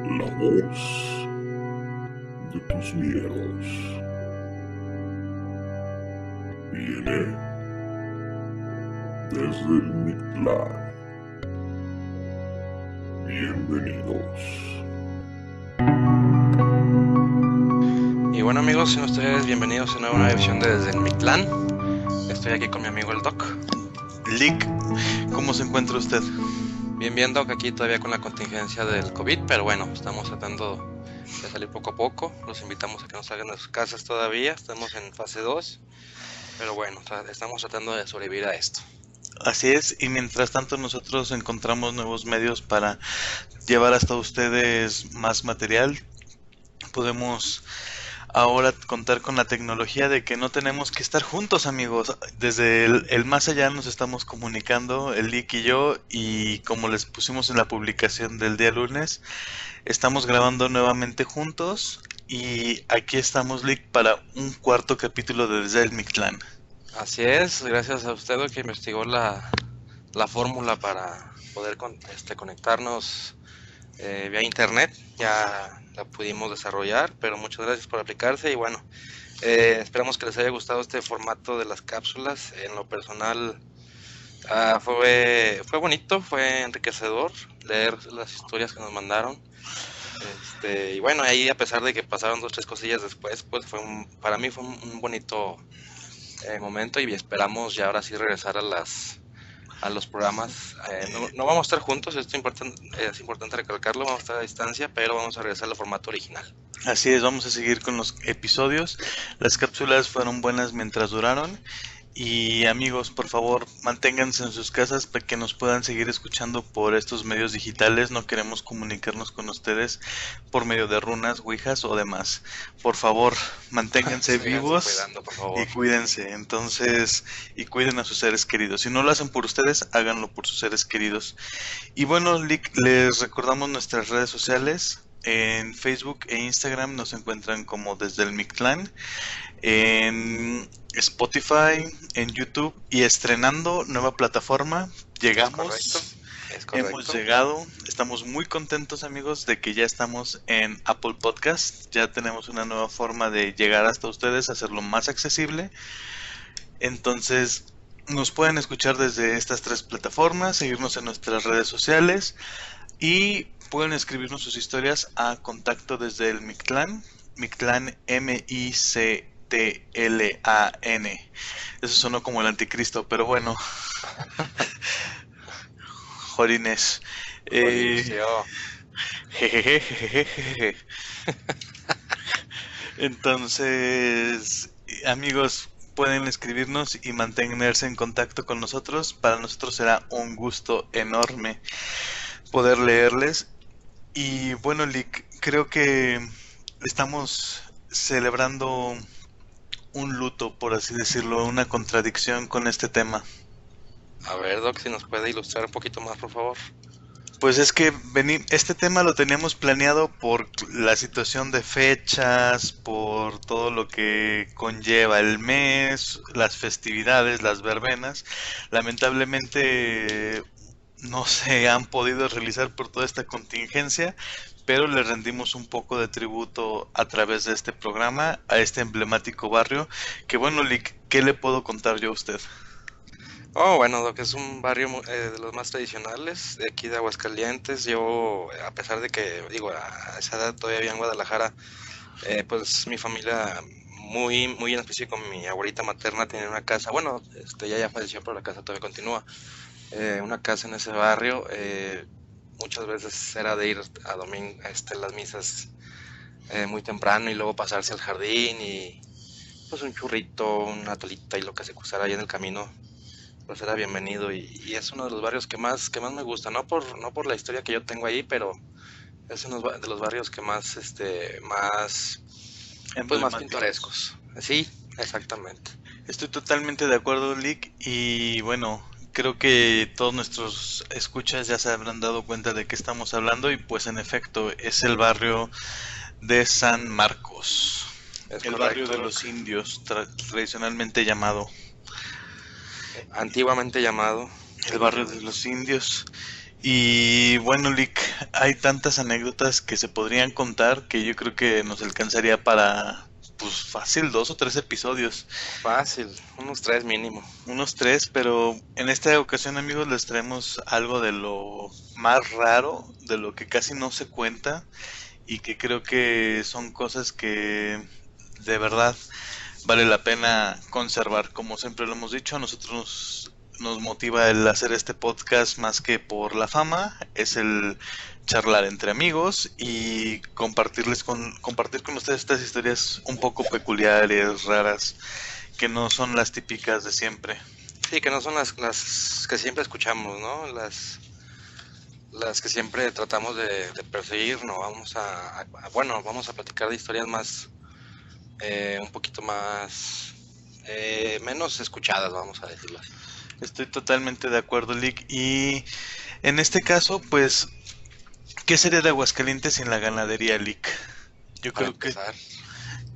La voz de tus miedos viene desde el Mictlán. Bienvenidos. Y bueno amigos, sean ustedes bienvenidos a una nueva edición de Desde el Mictlán. Estoy aquí con mi amigo el Doc. Lick, ¿cómo se encuentra usted? Bien Doc, aquí todavía con la contingencia del COVID, pero bueno, estamos tratando de salir poco a poco. Los invitamos a que no salgan de sus casas todavía, estamos en fase 2, pero bueno, estamos tratando de sobrevivir a esto. Así es, y mientras tanto nosotros encontramos nuevos medios para llevar hasta ustedes más material. Podemos ahora contar con la tecnología de que no tenemos que estar juntos, amigos. Desde el más allá nos estamos comunicando, el Lick y yo, y como les pusimos en la publicación del día lunes, estamos grabando nuevamente juntos, y aquí estamos, Lick, para un cuarto capítulo de Desde el Mictlán. Así es, gracias a usted Doc, que investigó la fórmula para poder conectarnos vía internet. Ya la pudimos desarrollar, pero muchas gracias por aplicarse y bueno, esperamos que les haya gustado este formato de las cápsulas. En lo personal fue bonito, fue enriquecedor leer las historias que nos mandaron. Y bueno, ahí a pesar de que pasaron 2-3 cosillas después, pues para mí fue un bonito momento, y esperamos ya ahora sí regresar a los programas. No vamos a estar juntos, esto es importante recalcarlo, vamos a estar a distancia, pero vamos a regresar al formato original. Así es, vamos a seguir con los episodios. Las cápsulas fueron buenas mientras duraron. Y amigos, por favor, manténganse en sus casas para que nos puedan seguir escuchando por estos medios digitales. No queremos comunicarnos con ustedes por medio de runas, ouijas o demás. Por favor, manténganse vivos cuidando, por favor. y cuídense. Entonces, y cuiden a sus seres queridos. Si no lo hacen por ustedes, háganlo por sus seres queridos. Y bueno, les recordamos nuestras redes sociales. En Facebook e Instagram nos encuentran como Desde el Mictlán, en Spotify, en YouTube, y estrenando nueva plataforma. Llegamos, es correcto. Hemos llegado, estamos muy contentos, amigos, de que ya estamos en Apple Podcast. Ya tenemos una nueva forma de llegar hasta ustedes, hacerlo más accesible. Entonces nos pueden escuchar desde estas 3 plataformas, seguirnos en nuestras redes sociales y pueden escribirnos sus historias a contacto desde el Mictlán, Mictlán, M-I-C-T-L-A-N. Eso sonó como el anticristo, pero bueno. Jorines. Jejeje. Entonces, amigos, pueden escribirnos y mantenerse en contacto con nosotros. Para nosotros será un gusto enorme poder leerles. Y bueno, Lick, creo que estamos celebrando un luto, por así decirlo, una contradicción con este tema. A ver, Doc, si nos puede ilustrar un poquito más, por favor. Pues es que este tema lo teníamos planeado por la situación de fechas, por todo lo que conlleva el mes, las festividades, las verbenas. Lamentablemente no se han podido realizar por toda esta contingencia, pero le rendimos un poco de tributo a través de este programa a este emblemático barrio. Que bueno, Lick, ¿qué le puedo contar yo a usted? Bueno, Doc, es un barrio de los más tradicionales de aquí de Aguascalientes. Yo, a pesar de que, digo, a esa edad todavía vivía en Guadalajara, pues mi familia, muy en específico mi abuelita materna, tenía una casa. Bueno, ya falleció, pero la casa todavía continúa. Una casa en ese barrio. Muchas veces era de ir a domingo a las misas muy temprano y luego pasarse al jardín y pues un churrito, una tolita y lo que se cruzara ahí en el camino, pues era bienvenido, y es uno de los barrios que más me gusta, no por la historia que yo tengo ahí, pero es uno de los barrios que más más pintorescos. Sí, exactamente. Estoy totalmente de acuerdo, Lick, y bueno, creo que todos nuestros escuchas ya se habrán dado cuenta de qué estamos hablando, y pues en efecto es el barrio de San Marcos, el barrio de los indios, tradicionalmente llamado. Antiguamente llamado. El barrio de los indios. Y bueno, Lick, hay tantas anécdotas que se podrían contar que yo creo que nos alcanzaría para, pues fácil, 2 o 3 episodios. Fácil, unos 3 mínimo. Unos 3, pero en esta ocasión, amigos, les traemos algo de lo más raro, de lo que casi no se cuenta y que creo que son cosas que de verdad vale la pena conservar. Como siempre lo hemos dicho, a nosotros nos motiva el hacer este podcast más que por la fama, es el charlar entre amigos y compartir con ustedes estas historias un poco peculiares, raras, que no son las típicas de siempre. Sí, que no son las que siempre escuchamos, ¿no? Las que siempre tratamos de perseguir, ¿no? Bueno, vamos a platicar de historias más, un poquito más, menos escuchadas, vamos a decirlo así. Estoy totalmente de acuerdo, Lick. Y en este caso, pues, ¿qué sería de Aguascalientes sin la ganadería, Lick? Yo Para creo que, empezar,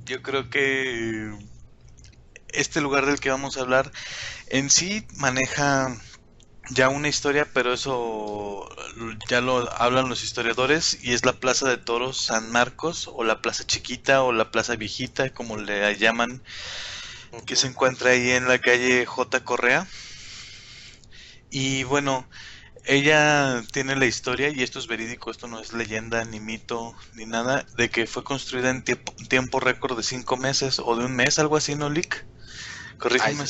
yo creo que este lugar del que vamos a hablar en sí maneja ya una historia, pero eso ya lo hablan los historiadores y es la Plaza de Toros San Marcos o la Plaza Chiquita o la Plaza Viejita, como le llaman, que se encuentra ahí en la calle J. Correa. Y bueno, ella tiene la historia, y esto es verídico, esto no es leyenda, ni mito, ni nada, de que fue construida en tiempo récord de 5 meses o de un mes, algo así, ¿no, Lick? Corrígeme.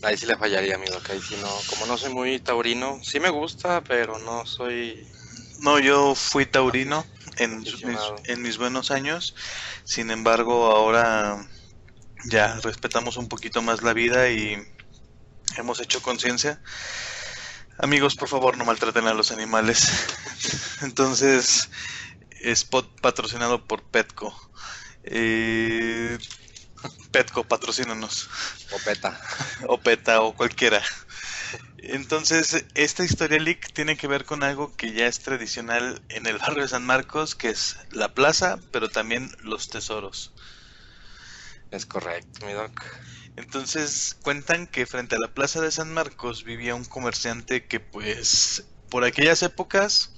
ahí sí le fallaría, amigo, que ahí sí no, como no soy muy taurino, sí me gusta, pero no soy No, yo fui taurino aficionado. en mis buenos años, sin embargo, ahora ya respetamos un poquito más la vida y hemos hecho conciencia. Amigos, por favor, no maltraten a los animales. Entonces, spot patrocinado por Petco. Petco, patrocínanos. O PETA. O PETA o cualquiera. Entonces, esta historia, Lick, tiene que ver con algo que ya es tradicional en el barrio de San Marcos, que es la plaza, pero también los tesoros. Es correcto, mi doc. Entonces cuentan que frente a la plaza de San Marcos vivía un comerciante que pues por aquellas épocas,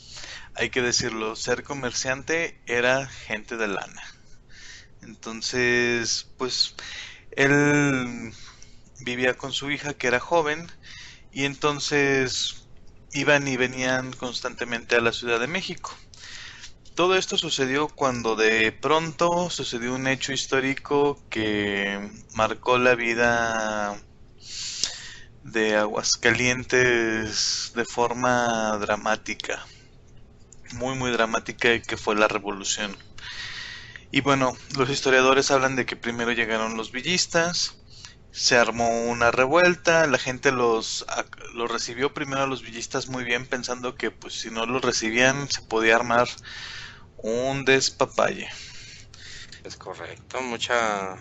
hay que decirlo, ser comerciante era gente de lana. Entonces pues él vivía con su hija que era joven y entonces iban y venían constantemente a la Ciudad de México. Todo esto sucedió cuando de pronto sucedió un hecho histórico que marcó la vida de Aguascalientes de forma dramática, muy muy dramática, y que fue la revolución. Y bueno, los historiadores hablan de que primero llegaron los villistas, se armó una revuelta, la gente los recibió primero a los villistas muy bien, pensando que pues si no los recibían se podía armar un despapalle. Es correcto, mucha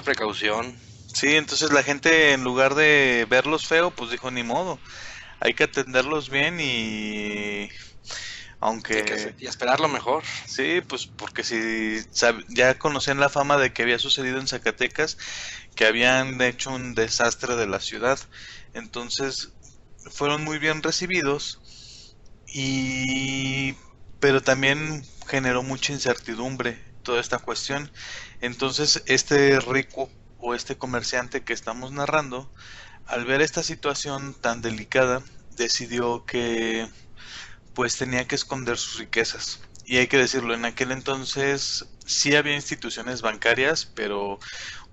precaución. Sí, entonces la gente en lugar de verlos feo, pues dijo ni modo, hay que atenderlos bien y aunque Y esperar lo mejor. sí, pues porque si ya conocían la fama de que había sucedido en Zacatecas, que habían hecho un desastre de la ciudad, entonces fueron muy bien recibidos y pero también generó mucha incertidumbre toda esta cuestión. Entonces este rico o este comerciante que estamos narrando, al ver esta situación tan delicada, decidió que pues tenía que esconder sus riquezas. Y hay que decirlo, en aquel entonces sí había instituciones bancarias, pero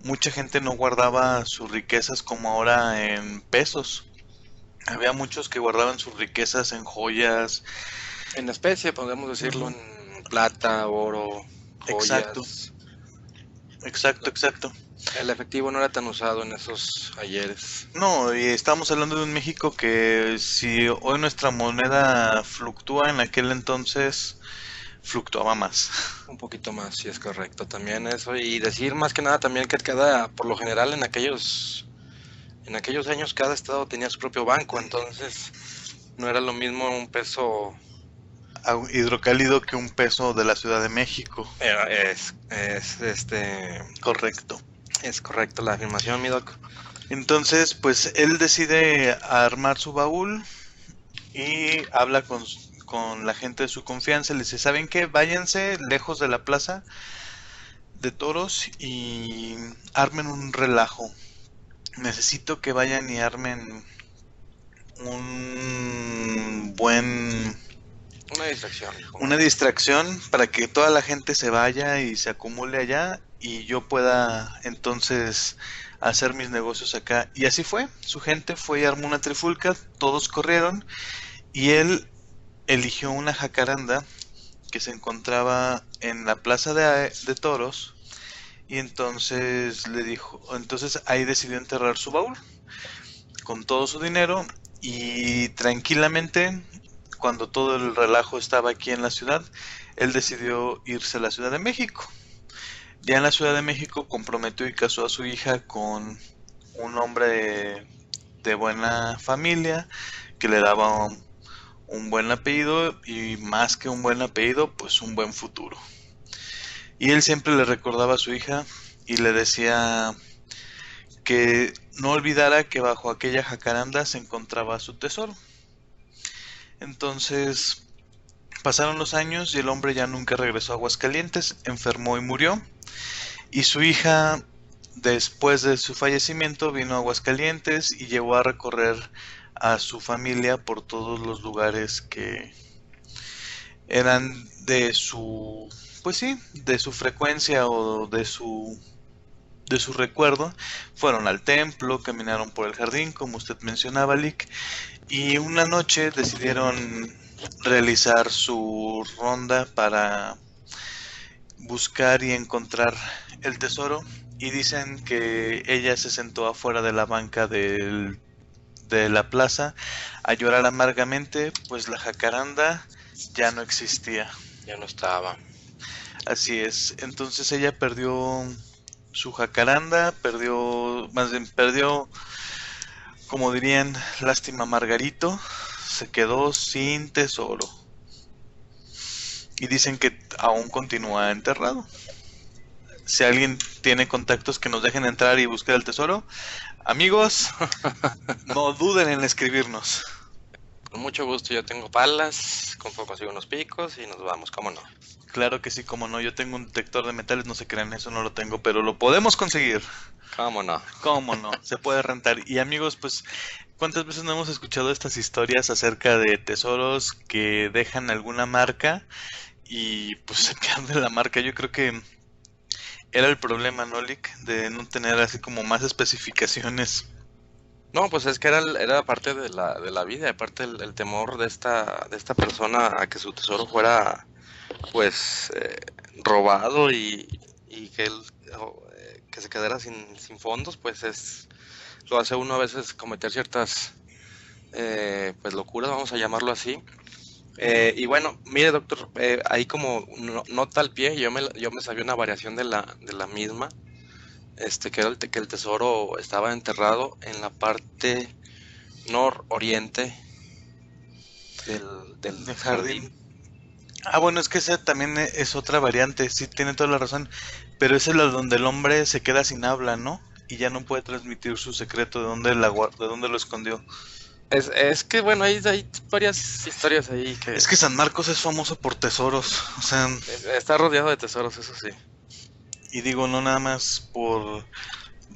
mucha gente no guardaba sus riquezas como ahora en pesos. Había muchos que guardaban sus riquezas en joyas. En especie, podemos decirlo, Ujú. en plata, oro, Exacto, joyas. exacto. El efectivo no era tan usado en esos ayeres. No, y estamos hablando de un México que si hoy nuestra moneda fluctúa, en aquel entonces fluctuaba más. Un poquito más, sí es correcto. También eso. Y decir más que nada también que por lo general en aquellos años cada estado tenía su propio banco, entonces no era lo mismo un peso. Hidrocálido que un peso de la Ciudad de México. Correcto. Es correcto la afirmación, mi doc. Entonces, pues él decide armar su baúl y habla con la gente de su confianza. Le dice, ¿saben qué? Váyanse lejos de la plaza de toros y armen un relajo. Necesito que vayan y armen un buen Una distracción, dijo. una distracción para que toda la gente se vaya y se acumule allá y yo pueda entonces hacer mis negocios acá. Y así fue, su gente fue y armó una trifulca, todos corrieron y él eligió una jacaranda que se encontraba en la plaza de toros y entonces le dijo, entonces ahí decidió enterrar su baúl con todo su dinero y tranquilamente, cuando todo el relajo estaba aquí en la ciudad, él decidió irse a la Ciudad de México. Ya en la Ciudad de México comprometió y casó a su hija con un hombre de buena familia que le daba un buen apellido y más que un buen apellido, pues un buen futuro. Y él siempre le recordaba a su hija y le decía que no olvidara que bajo aquella jacaranda se encontraba su tesoro. Entonces pasaron los años y el hombre ya nunca regresó a Aguascalientes, enfermó y murió. Y su hija, después de su fallecimiento, vino a Aguascalientes y llevó a recorrer a su familia por todos los lugares que eran de su, pues sí, de su frecuencia o de su recuerdo. Fueron al templo, caminaron por el jardín, como usted mencionaba, Lick, y una noche decidieron realizar su ronda para buscar y encontrar el tesoro. Y dicen que ella se sentó afuera de la banca de la plaza a llorar amargamente, pues la jacaranda ya no existía. Ya no estaba. Así es, entonces ella perdió su jacaranda, más bien perdió, como dirían, lástima Margarito, se quedó sin tesoro. Y dicen que aún continúa enterrado. Si alguien tiene contactos que nos dejen entrar y buscar el tesoro, amigos, no duden en escribirnos. Con mucho gusto, yo tengo palas, con poco consigo unos picos y nos vamos, ¿cómo no? Claro que sí, como no, yo tengo un detector de metales, no se crean, eso no lo tengo, pero lo podemos conseguir. ¿Cómo no? ¿Cómo no? Se puede rentar. Y amigos, pues, ¿cuántas veces no hemos escuchado estas historias acerca de tesoros que dejan alguna marca y pues se pierde la marca? Yo creo que era el problema, ¿no, Lick? De no tener así como más especificaciones. No, pues es que era parte de la vida, aparte el temor de esta persona a que su tesoro fuera, pues, robado y que él, que se quedara sin fondos, pues lo hace uno a veces cometer ciertas, pues, locuras, vamos a llamarlo así. Y bueno, mire, doctor, ahí como nota al pie, yo me sabía una variación de la misma, que era que el tesoro estaba enterrado en la parte nororiente del De jardín. jardín. Ah, bueno, es que esa también es otra variante, sí, tiene toda la razón. Pero esa es la donde el hombre se queda sin habla, ¿no? Y ya no puede transmitir su secreto de dónde de dónde lo escondió. Es que bueno, hay varias historias ahí que Es que San Marcos es famoso por tesoros, o sea, está rodeado de tesoros, eso sí. y digo, no nada más por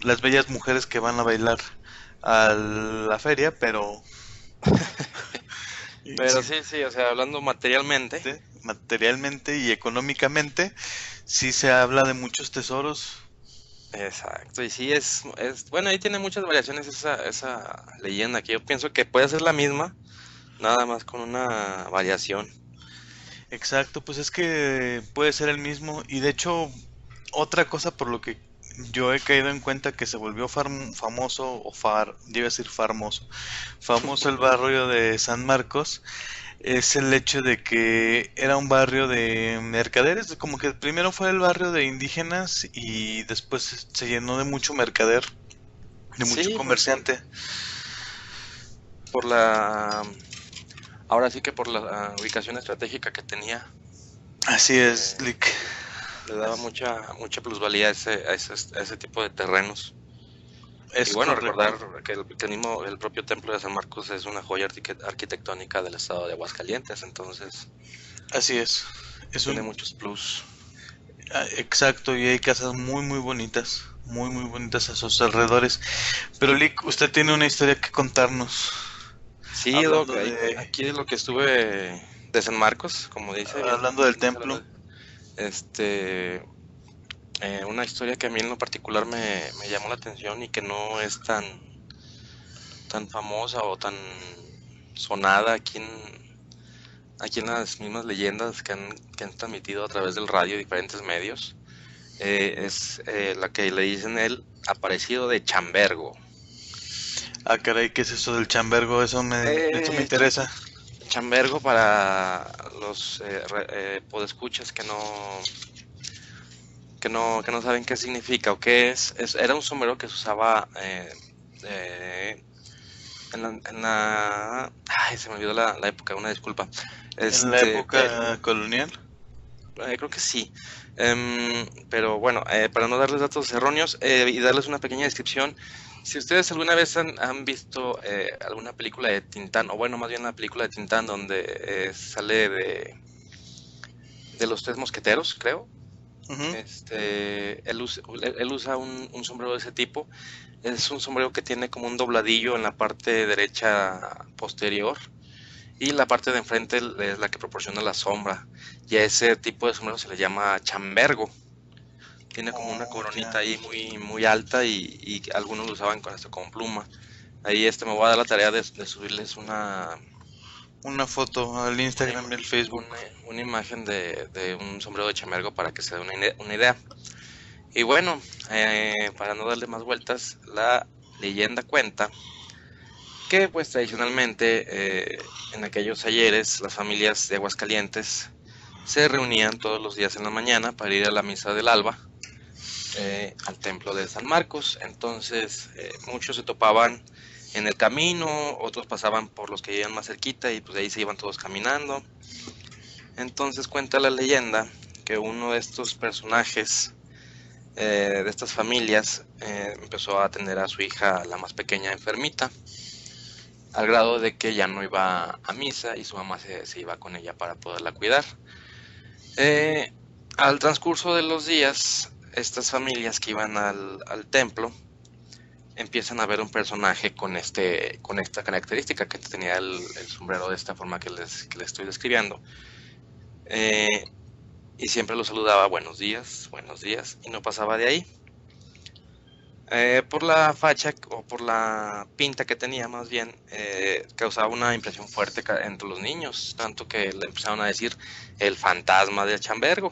las bellas mujeres que van a bailar a la feria, pero Pero sí, sí, o sea, hablando materialmente, materialmente y económicamente, sí se habla de muchos tesoros. exacto, y sí bueno, ahí tiene muchas variaciones esa leyenda, que yo pienso que puede ser la misma, nada más con una variación. Exacto, pues es que puede ser el mismo. Y de hecho, otra cosa por lo que yo he caído en cuenta que se volvió famoso, yo iba a decir famoso el barrio de San Marcos, es el hecho de que era un barrio de mercaderes, como que primero fue el barrio de indígenas y después se llenó de mucho mercader, de mucho Sí, comerciante. por ahora sí que por la ubicación estratégica que tenía, Así es, eh, Lick. le daba mucha plusvalía a ese tipo de terrenos. Y Es bueno, correcto. recordar que el propio templo de San Marcos es una joya arquitectónica del estado de Aguascalientes, entonces Así es. Es tiene un muchos plus. exacto, y hay casas muy bonitas a sus alrededores. Pero Lick, usted tiene una historia que contarnos. Sí, Doc, Hablando de aquí es lo que estuve de San Marcos, como dice, hablando del bien templo. saludo. Este, una historia que a mí en lo particular me llamó la atención y que no es tan famosa o tan sonada aquí en las mismas leyendas que han transmitido a través del radio y diferentes medios. Es la que le dicen el aparecido de Chambergo. Ah, caray, ¿qué es eso del chambergo? Eso me Eh, interesa. Chambergo, para los podescuchas que no saben qué significa o qué era un sombrero que se usaba eh, ay, se me olvidó la época, una disculpa. En la Pero época colonial. creo que sí. Pero bueno, para no darles datos erróneos y darles una pequeña descripción, si ustedes alguna vez han visto alguna película de Tintán, o bueno, más bien la película de Tintán donde sale de los tres mosqueteros, creo. Ujú. Él usa un sombrero de ese tipo. Es un sombrero que tiene como un dobladillo en la parte derecha posterior y la parte de enfrente es la que proporciona la sombra. Y a ese tipo de sombrero se le llama chambergo. Tiene como una Oh, coronita ya. ahí muy, muy alta y algunos lo usaban con esto con pluma. Ahí me voy a dar la tarea de subirles Una foto al una, Instagram y ima- al Facebook. una imagen de un sombrero de chambergo para que se den una idea. Y bueno, para no darle más vueltas, la leyenda cuenta que pues tradicionalmente en aquellos ayeres las familias de Aguascalientes se reunían todos los días en la mañana para ir a la misa del alba al templo de San Marcos. Entonces muchos se topaban en el camino, otros pasaban por los que vivían más cerquita y pues de ahí se iban todos caminando. Entonces cuenta la leyenda que uno de estos personajes de estas familias empezó a atender a su hija, la más pequeña, enfermita, al grado de que ya no iba a misa y su mamá se iba con ella para poderla cuidar. Eh, Al transcurso de los días, estas familias que iban al templo empiezan a ver un personaje con esta característica que tenía el sombrero de esta forma que les estoy describiendo. Eh, y siempre lo saludaba buenos días, y no pasaba de ahí. Por la facha o por la pinta que tenía más bien, causaba una impresión fuerte entre los niños, tanto que le empezaron a decir el fantasma de Chambergo,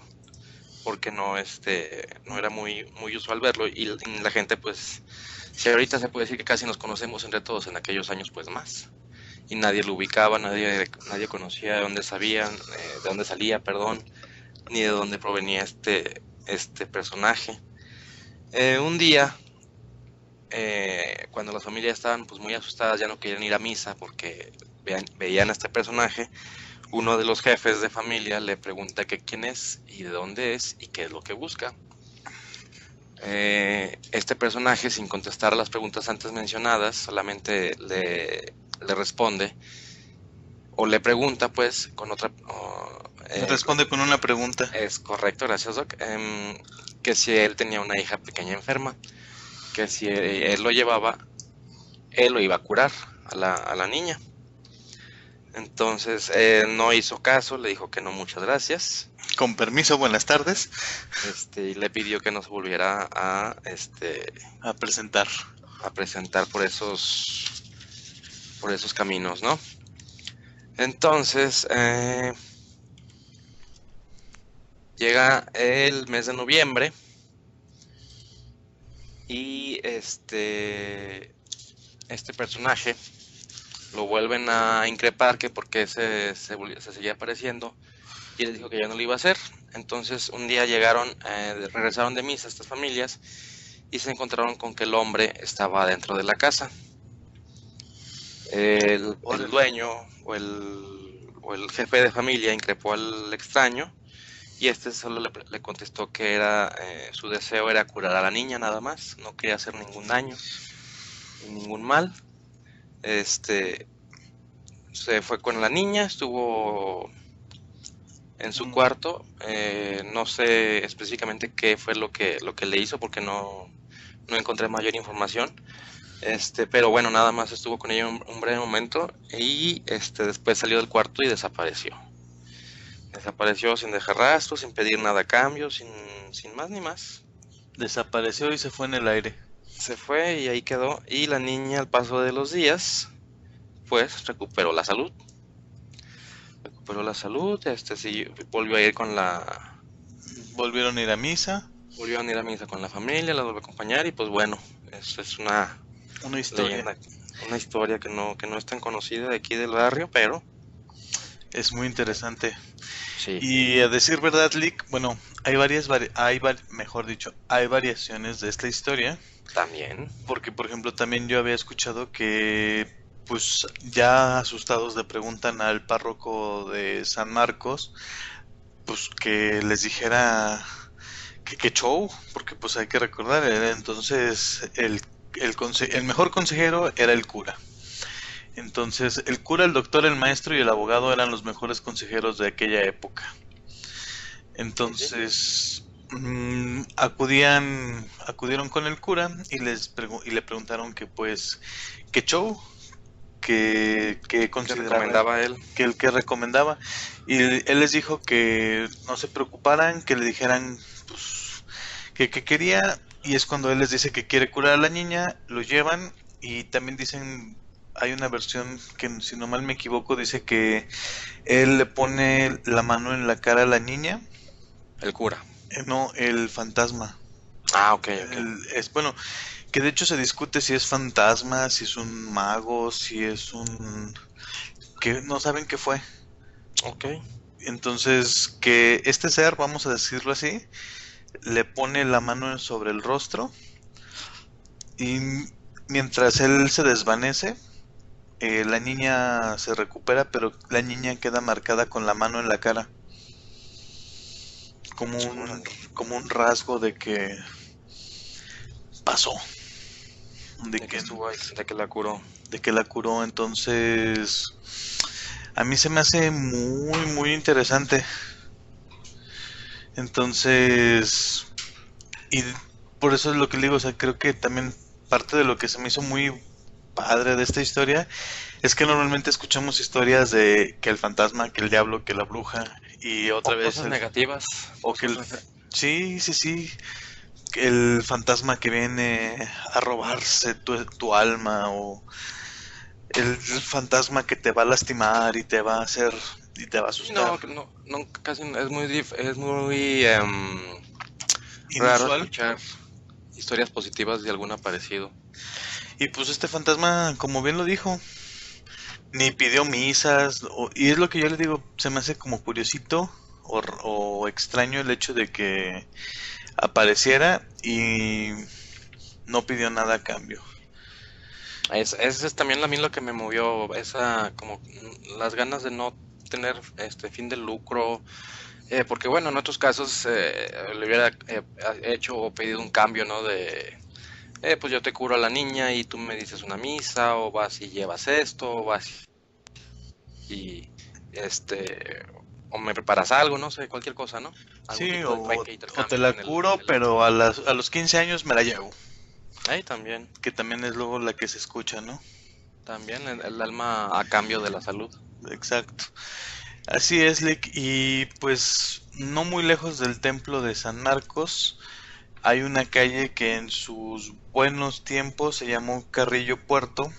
porque no era muy, muy usual verlo y la gente pues, si ahorita se puede decir que casi nos conocemos entre todos, en aquellos años pues más, y nadie lo ubicaba, nadie conocía de dónde salía, perdón, ni de dónde provenía este personaje. Un día cuando las familias estaban pues muy asustadas, ya no querían ir a misa porque veían a este personaje, uno de los jefes de familia le pregunta que quién es y de dónde es y qué es lo que busca. Este personaje, sin contestar a las preguntas antes mencionadas, solamente le responde o le pregunta pues con otra... Me responde con una pregunta. Es correcto, gracias Doc. Que si él tenía una hija pequeña enferma, que si él lo llevaba, él lo iba a curar a la niña. Entonces no hizo caso, le dijo que no, muchas gracias. Con permiso, buenas tardes. Y le pidió que no se volviera A presentar. a presentar por esos caminos, ¿no? Entonces llega el mes de noviembre y este personaje lo vuelven a increpar que porque se seguía apareciendo y él dijo que ya no lo iba a hacer. Entonces un día regresaron de misa estas familias y se encontraron con que el hombre estaba dentro de la casa. El dueño o el jefe de familia increpó al extraño y solo le contestó que su deseo era curar a la niña nada más, no quería hacer ningún daño. y ningún mal. Este, se fue con la niña, estuvo en su Mm, cuarto. No sé específicamente qué fue lo que le hizo porque no encontré mayor información. Pero bueno, nada más estuvo con ella un breve momento y después salió del cuarto y desapareció. Desapareció sin dejar rastro, sin pedir nada a cambio, sin más ni más. Desapareció y se fue en el aire. Se fue y ahí quedó. Y la niña al paso de los días, pues recuperó la salud. Recuperó la salud, sí, volvió a ir con la... Volvieron a ir a misa. Volvió a ir a misa con la familia, la volvió a acompañar y pues bueno, es una Una historia. leyenda, una historia que no es tan conocida de aquí del barrio, pero Es muy interesante. sí, Y a decir verdad, Lick, bueno, hay mejor dicho, hay variaciones de esta historia. también. Porque, por ejemplo, también yo había escuchado que, pues, ya asustados le preguntan al párroco de San Marcos, pues, que les dijera que show, porque, pues, hay que recordar, entonces el mejor consejero era el cura. Entonces, el cura, el doctor, el maestro y el abogado eran los mejores consejeros de aquella época. Sí, sí. Entonces, acudieron con el cura y y le preguntaron que pues, qué show, que ¿Qué consideraba recomendaba él? que el que recomendaba. Y él les dijo que no se preocuparan, que le dijeran pues, que quería. Y es cuando él les dice que quiere curar a la niña, lo llevan y también dicen, hay una versión que si no mal me equivoco dice que él le pone la mano en la cara a la niña. El cura. No, el fantasma. Ah, ok, ok. Es bueno, que de hecho se discute si es fantasma, si es un mago, si es un... que no saben qué fue. Ok. Entonces, que este ser, vamos a decirlo así, le pone la mano sobre el rostro y mientras él se desvanece, la niña se recupera, pero la niña queda marcada con la mano en la cara, como Órale. como un rasgo de que pasó, de De que que, estuvo ahí, de que la curó. de que la curó. Entonces, a mí se me hace muy, muy interesante. Entonces, y por eso es lo que le digo, o sea, creo que también parte de lo que se me hizo muy padre de esta historia es que normalmente escuchamos historias de que el fantasma, que el diablo, que la bruja y O otra vez cosas negativas. o que Cosas el sí, sí, sí, que el fantasma que viene a robarse tu alma o el fantasma que te va a lastimar y te va a hacer y te va a sí, asustar. no, no, casi es es muy raro Inusual. escuchar historias positivas de algún aparecido. Y pues este fantasma, como bien lo dijo, ni pidió misas, y es lo que yo le digo, se me hace como curiosito o extraño el hecho de que apareciera y no pidió nada a cambio. Es también a mí lo que me movió, esa como las ganas de no tener fin de lucro, porque bueno, en otros casos le hubiera hecho o pedido un cambio, ¿no? Pues yo te curo a la niña y tú me dices una misa, o vas y llevas esto, o vas y o me preparas algo, no sé, cualquier cosa, ¿no? Algún Sí, tipo de trueque, o te intercambio la curo, pero a los 15 años me la llevo, ahí también, que también es luego la que se escucha, ¿no? también el alma a cambio de la salud. Exacto. Así es, Lick, y pues no muy lejos del templo de San Marcos hay una calle que en sus buenos tiempos se llamó Carrillo Puerto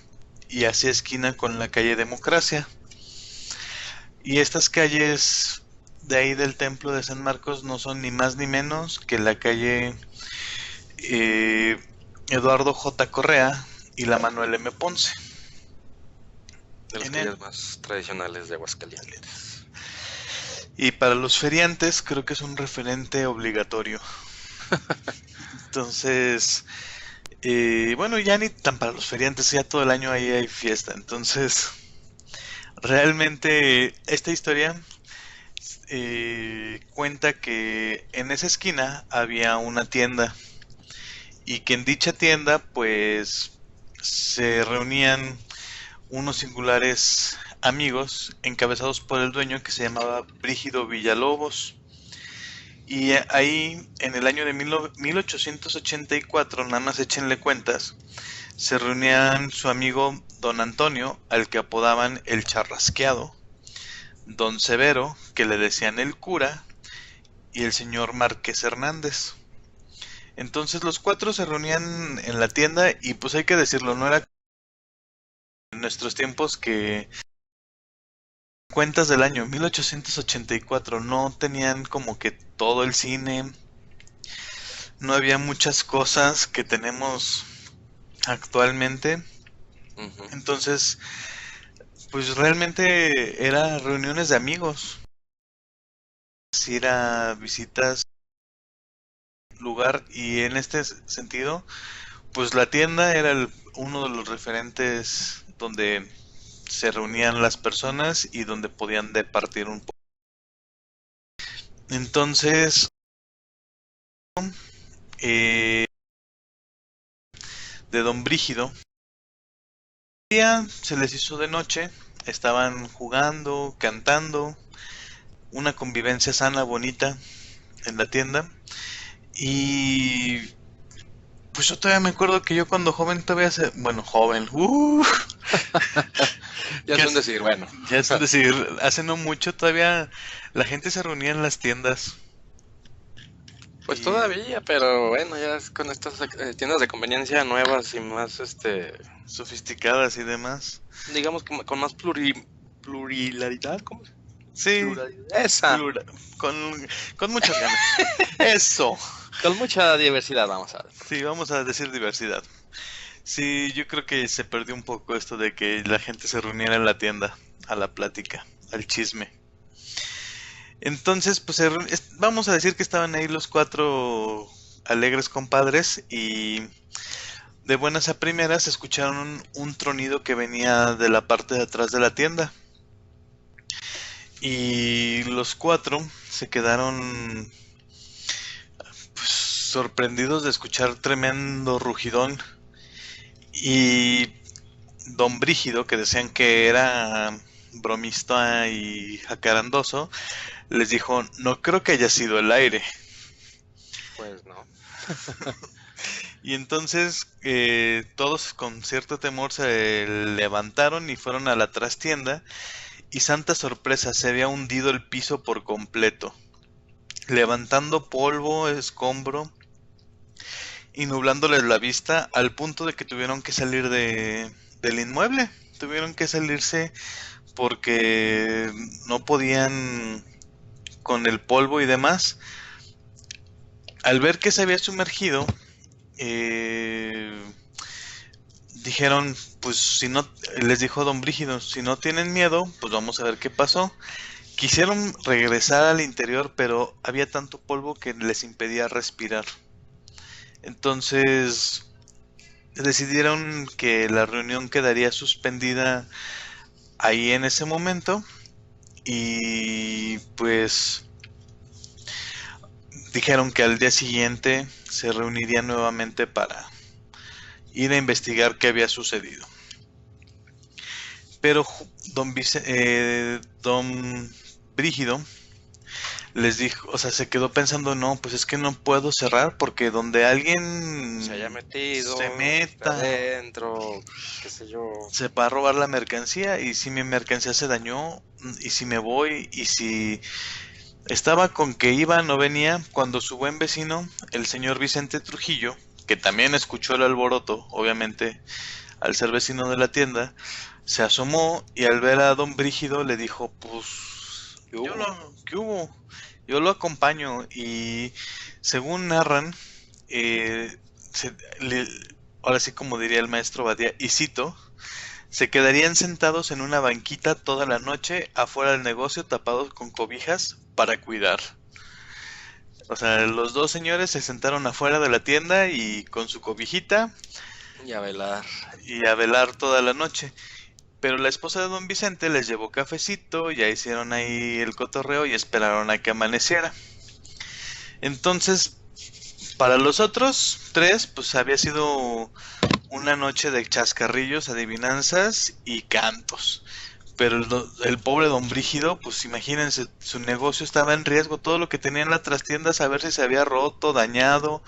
y hacía esquina con la calle Democracia. Y estas calles de ahí del templo de San Marcos no son ni más ni menos que la calle eh, Eduardo J. Correa y la Manuel M. Ponce. De las En él. calles más tradicionales de Aguascalientes. Y para los feriantes creo que es un referente obligatorio. Entonces, bueno, ya ni tan para los feriantes, ya todo el año ahí hay fiesta. Entonces, realmente esta historia cuenta que en esa esquina había una tienda y que en dicha tienda pues se reunían unos singulares amigos encabezados por el dueño que se llamaba Brígido Villalobos. Y ahí, en el año de 1884, nada más échenle cuentas, se reunían su amigo don Antonio, al que apodaban el Charrasqueado, don Severo, que le decían el cura, y el señor Márquez Hernández. Entonces los cuatro se reunían en la tienda y pues hay que decirlo, no era en nuestros tiempos que cuentas del año 1884 no tenían como que todo el cine, no había muchas cosas que tenemos actualmente. Ujú. Entonces, pues realmente era reuniones de amigos, ir a visitas lugar, y en este sentido, pues la tienda era uno de los referentes donde se reunían las personas y donde podían departir un poco. Entonces, eh, de don Brígido, un día se les hizo de noche, estaban jugando, cantando, una convivencia sana, bonita en la tienda. Y pues yo todavía me acuerdo que yo cuando joven todavía bueno, joven, Ya ¿qué es un decir, bueno. ya es decir, hace no mucho todavía la gente se reunía en las tiendas. Pues Y todavía, pero bueno, ya es con estas tiendas de conveniencia nuevas y más, sofisticadas y demás. digamos que con más pluralidad, ¿cómo? Sí, Pluralidad. Esa. plura- con, con muchas ganas. Eso. Con mucha diversidad, vamos a ver. Sí, vamos a decir diversidad. Sí, yo creo que se perdió un poco esto de que la gente se reuniera en la tienda, a la plática, al chisme. Entonces, pues vamos a decir que estaban ahí los cuatro alegres compadres y de buenas a primeras escucharon un tronido que venía de la parte de atrás de la tienda. Y los cuatro se quedaron pues, sorprendidos de escuchar tremendo rugidón. Y don Brígido, que decían que era bromista y jacarandoso, les dijo, no creo que haya sido el aire. Pues no. Y entonces todos con cierto temor se levantaron y fueron a la trastienda y santa sorpresa, se había hundido el piso por completo, levantando polvo, escombro y nublándoles la vista al punto de que tuvieron que salir del inmueble, tuvieron que salirse porque no podían con el polvo y demás. Al ver que se había sumergido, dijeron, pues si no, les dijo don Brígido, si no tienen miedo, pues vamos a ver qué pasó. Quisieron regresar al interior, pero había tanto polvo que les impedía respirar. Entonces decidieron que la reunión quedaría suspendida ahí en ese momento y pues dijeron que al día siguiente se reunirían nuevamente para ir a investigar qué había sucedido. Pero don Brígido les dijo, o sea, se quedó pensando, no, pues es que no puedo cerrar porque donde alguien Se haya metido, se meta, adentro, qué sé yo. se va a robar la mercancía, y si mi mercancía se dañó, y si me voy, y si estaba con que iba, no venía, cuando su buen vecino, el señor Vicente Trujillo, que también escuchó el alboroto, obviamente, al ser vecino de la tienda, se asomó y al ver a don Brígido le dijo, pues, ¿qué hubo? Yo lo acompaño, y según narran, ahora sí como diría el maestro Badía, y cito, se quedarían sentados en una banquita toda la noche afuera del negocio tapados con cobijas para cuidar. O sea, los dos señores se sentaron afuera de la tienda y con su cobijita Y a velar. y a velar toda la noche. Pero la esposa de don Vicente les llevó cafecito, ya hicieron ahí el cotorreo y esperaron a que amaneciera. Entonces, para los otros tres, pues había sido una noche de chascarrillos, adivinanzas y cantos. Pero el pobre don Brígido, pues imagínense, su negocio estaba en riesgo, todo lo que tenía en la trastienda, a ver si se había roto, dañado,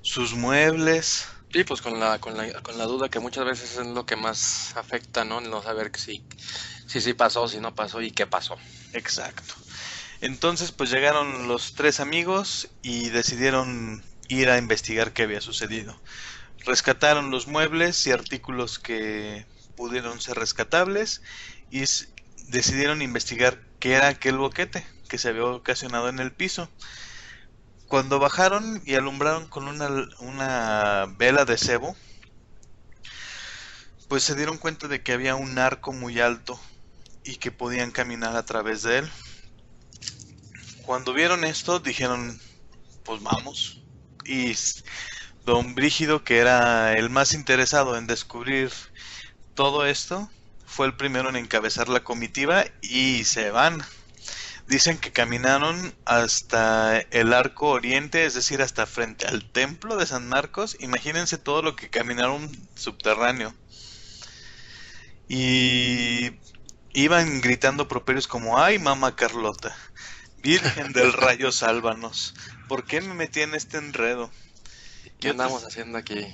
sus muebles. Y pues con la duda que muchas veces es lo que más afecta, ¿no? No saber que si pasó, si no pasó y qué pasó. Exacto. Entonces, pues llegaron los tres amigos y decidieron ir a investigar qué había sucedido. Rescataron los muebles y artículos que pudieron ser rescatables y decidieron investigar qué era aquel boquete que se había ocasionado en el piso. Cuando bajaron y alumbraron con una vela de cebo, pues se dieron cuenta de que había un arco muy alto y que podían caminar a través de él. Cuando vieron esto, dijeron, pues vamos. Y don Brígido, que era el más interesado en descubrir todo esto, fue el primero en encabezar la comitiva y se van. Dicen que caminaron hasta el arco oriente, es decir, hasta frente al templo de San Marcos. Imagínense todo lo que caminaron subterráneo. Y iban gritando properios como, ay, mamá Carlota, Virgen del Rayo, sálvanos. ¿Por qué me metí en este enredo? ¿Qué andamos haciendo aquí?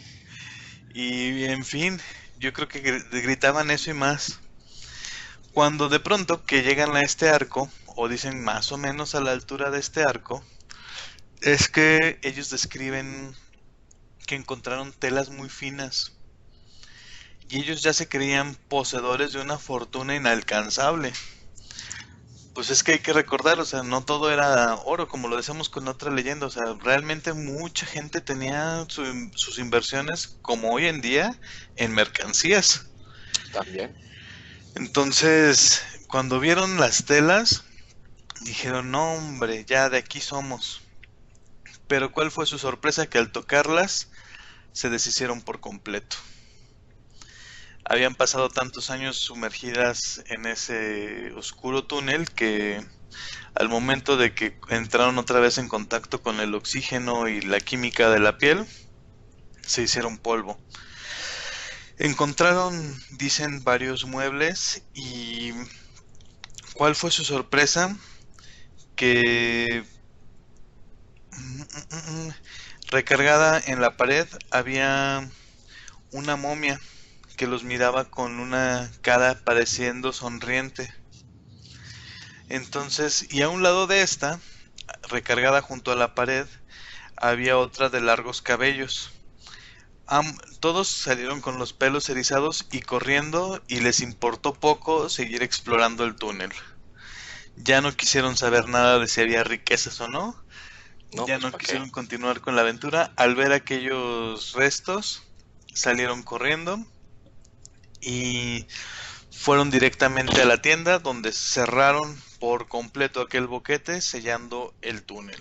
Y en fin, yo creo que gritaban eso y más. Cuando de pronto que llegan a este arco, o dicen más o menos a la altura de este arco, es que ellos describen que encontraron telas muy finas. Y ellos ya se creían poseedores de una fortuna inalcanzable. Pues es que hay que recordar, o sea, no todo era oro, como lo decíamos con otra leyenda, o sea, realmente mucha gente tenía sus inversiones, como hoy en día, en mercancías. También. Entonces, cuando vieron las telas, dijeron, no hombre, ya de aquí somos. Pero ¿cuál fue su sorpresa? Que al tocarlas, se deshicieron por completo. Habían pasado tantos años sumergidas en ese oscuro túnel que al momento de que entraron otra vez en contacto con el oxígeno y la química de la piel, se hicieron polvo. Encontraron, dicen, varios muebles y ¿cuál fue su sorpresa? Que recargada en la pared había una momia que los miraba con una cara pareciendo sonriente. Entonces, y a un lado de esta, recargada junto a la pared, había otra de largos cabellos. Todos salieron con los pelos erizados y corriendo, y les importó poco seguir explorando el túnel. Ya no quisieron saber nada de si había riquezas o no. No, Ya pues, no quisieron continuar con la aventura. Al ver aquellos restos, salieron corriendo y fueron directamente a la tienda, donde cerraron por completo aquel boquete, sellando el túnel.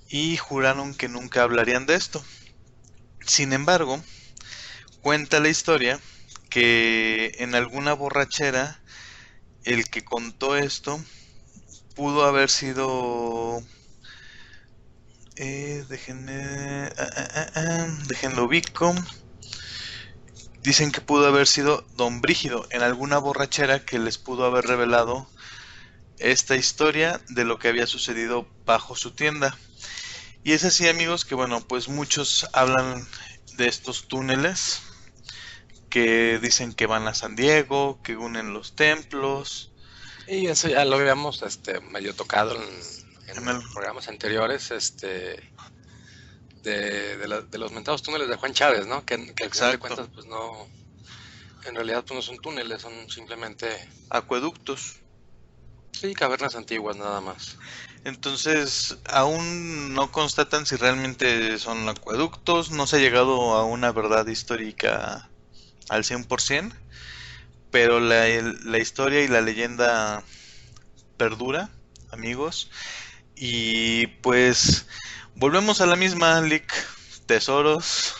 Y juraron que nunca hablarían de esto. Sin embargo, cuenta la historia que en alguna borrachera el que contó esto pudo haber sido... déjenlo ubico. Dicen que pudo haber sido don Brígido en alguna borrachera que les pudo haber revelado esta historia de lo que había sucedido bajo su tienda. Y es así, amigos, que bueno, pues muchos hablan de estos túneles que dicen que van a San Diego, que unen los templos. Y eso ya lo habíamos medio tocado en el- programas anteriores, de los mentados túneles de Juan Chávez, ¿no? Que al final de Exacto. cuentas, pues no, en realidad pues no son túneles, son simplemente, Acueductos. sí, cavernas antiguas nada más. Entonces, aún no constatan si realmente son acueductos, no se ha llegado a una verdad histórica al 100%, pero la historia y la leyenda perdura, amigos. Y pues volvemos a la misma, Lick, tesoros,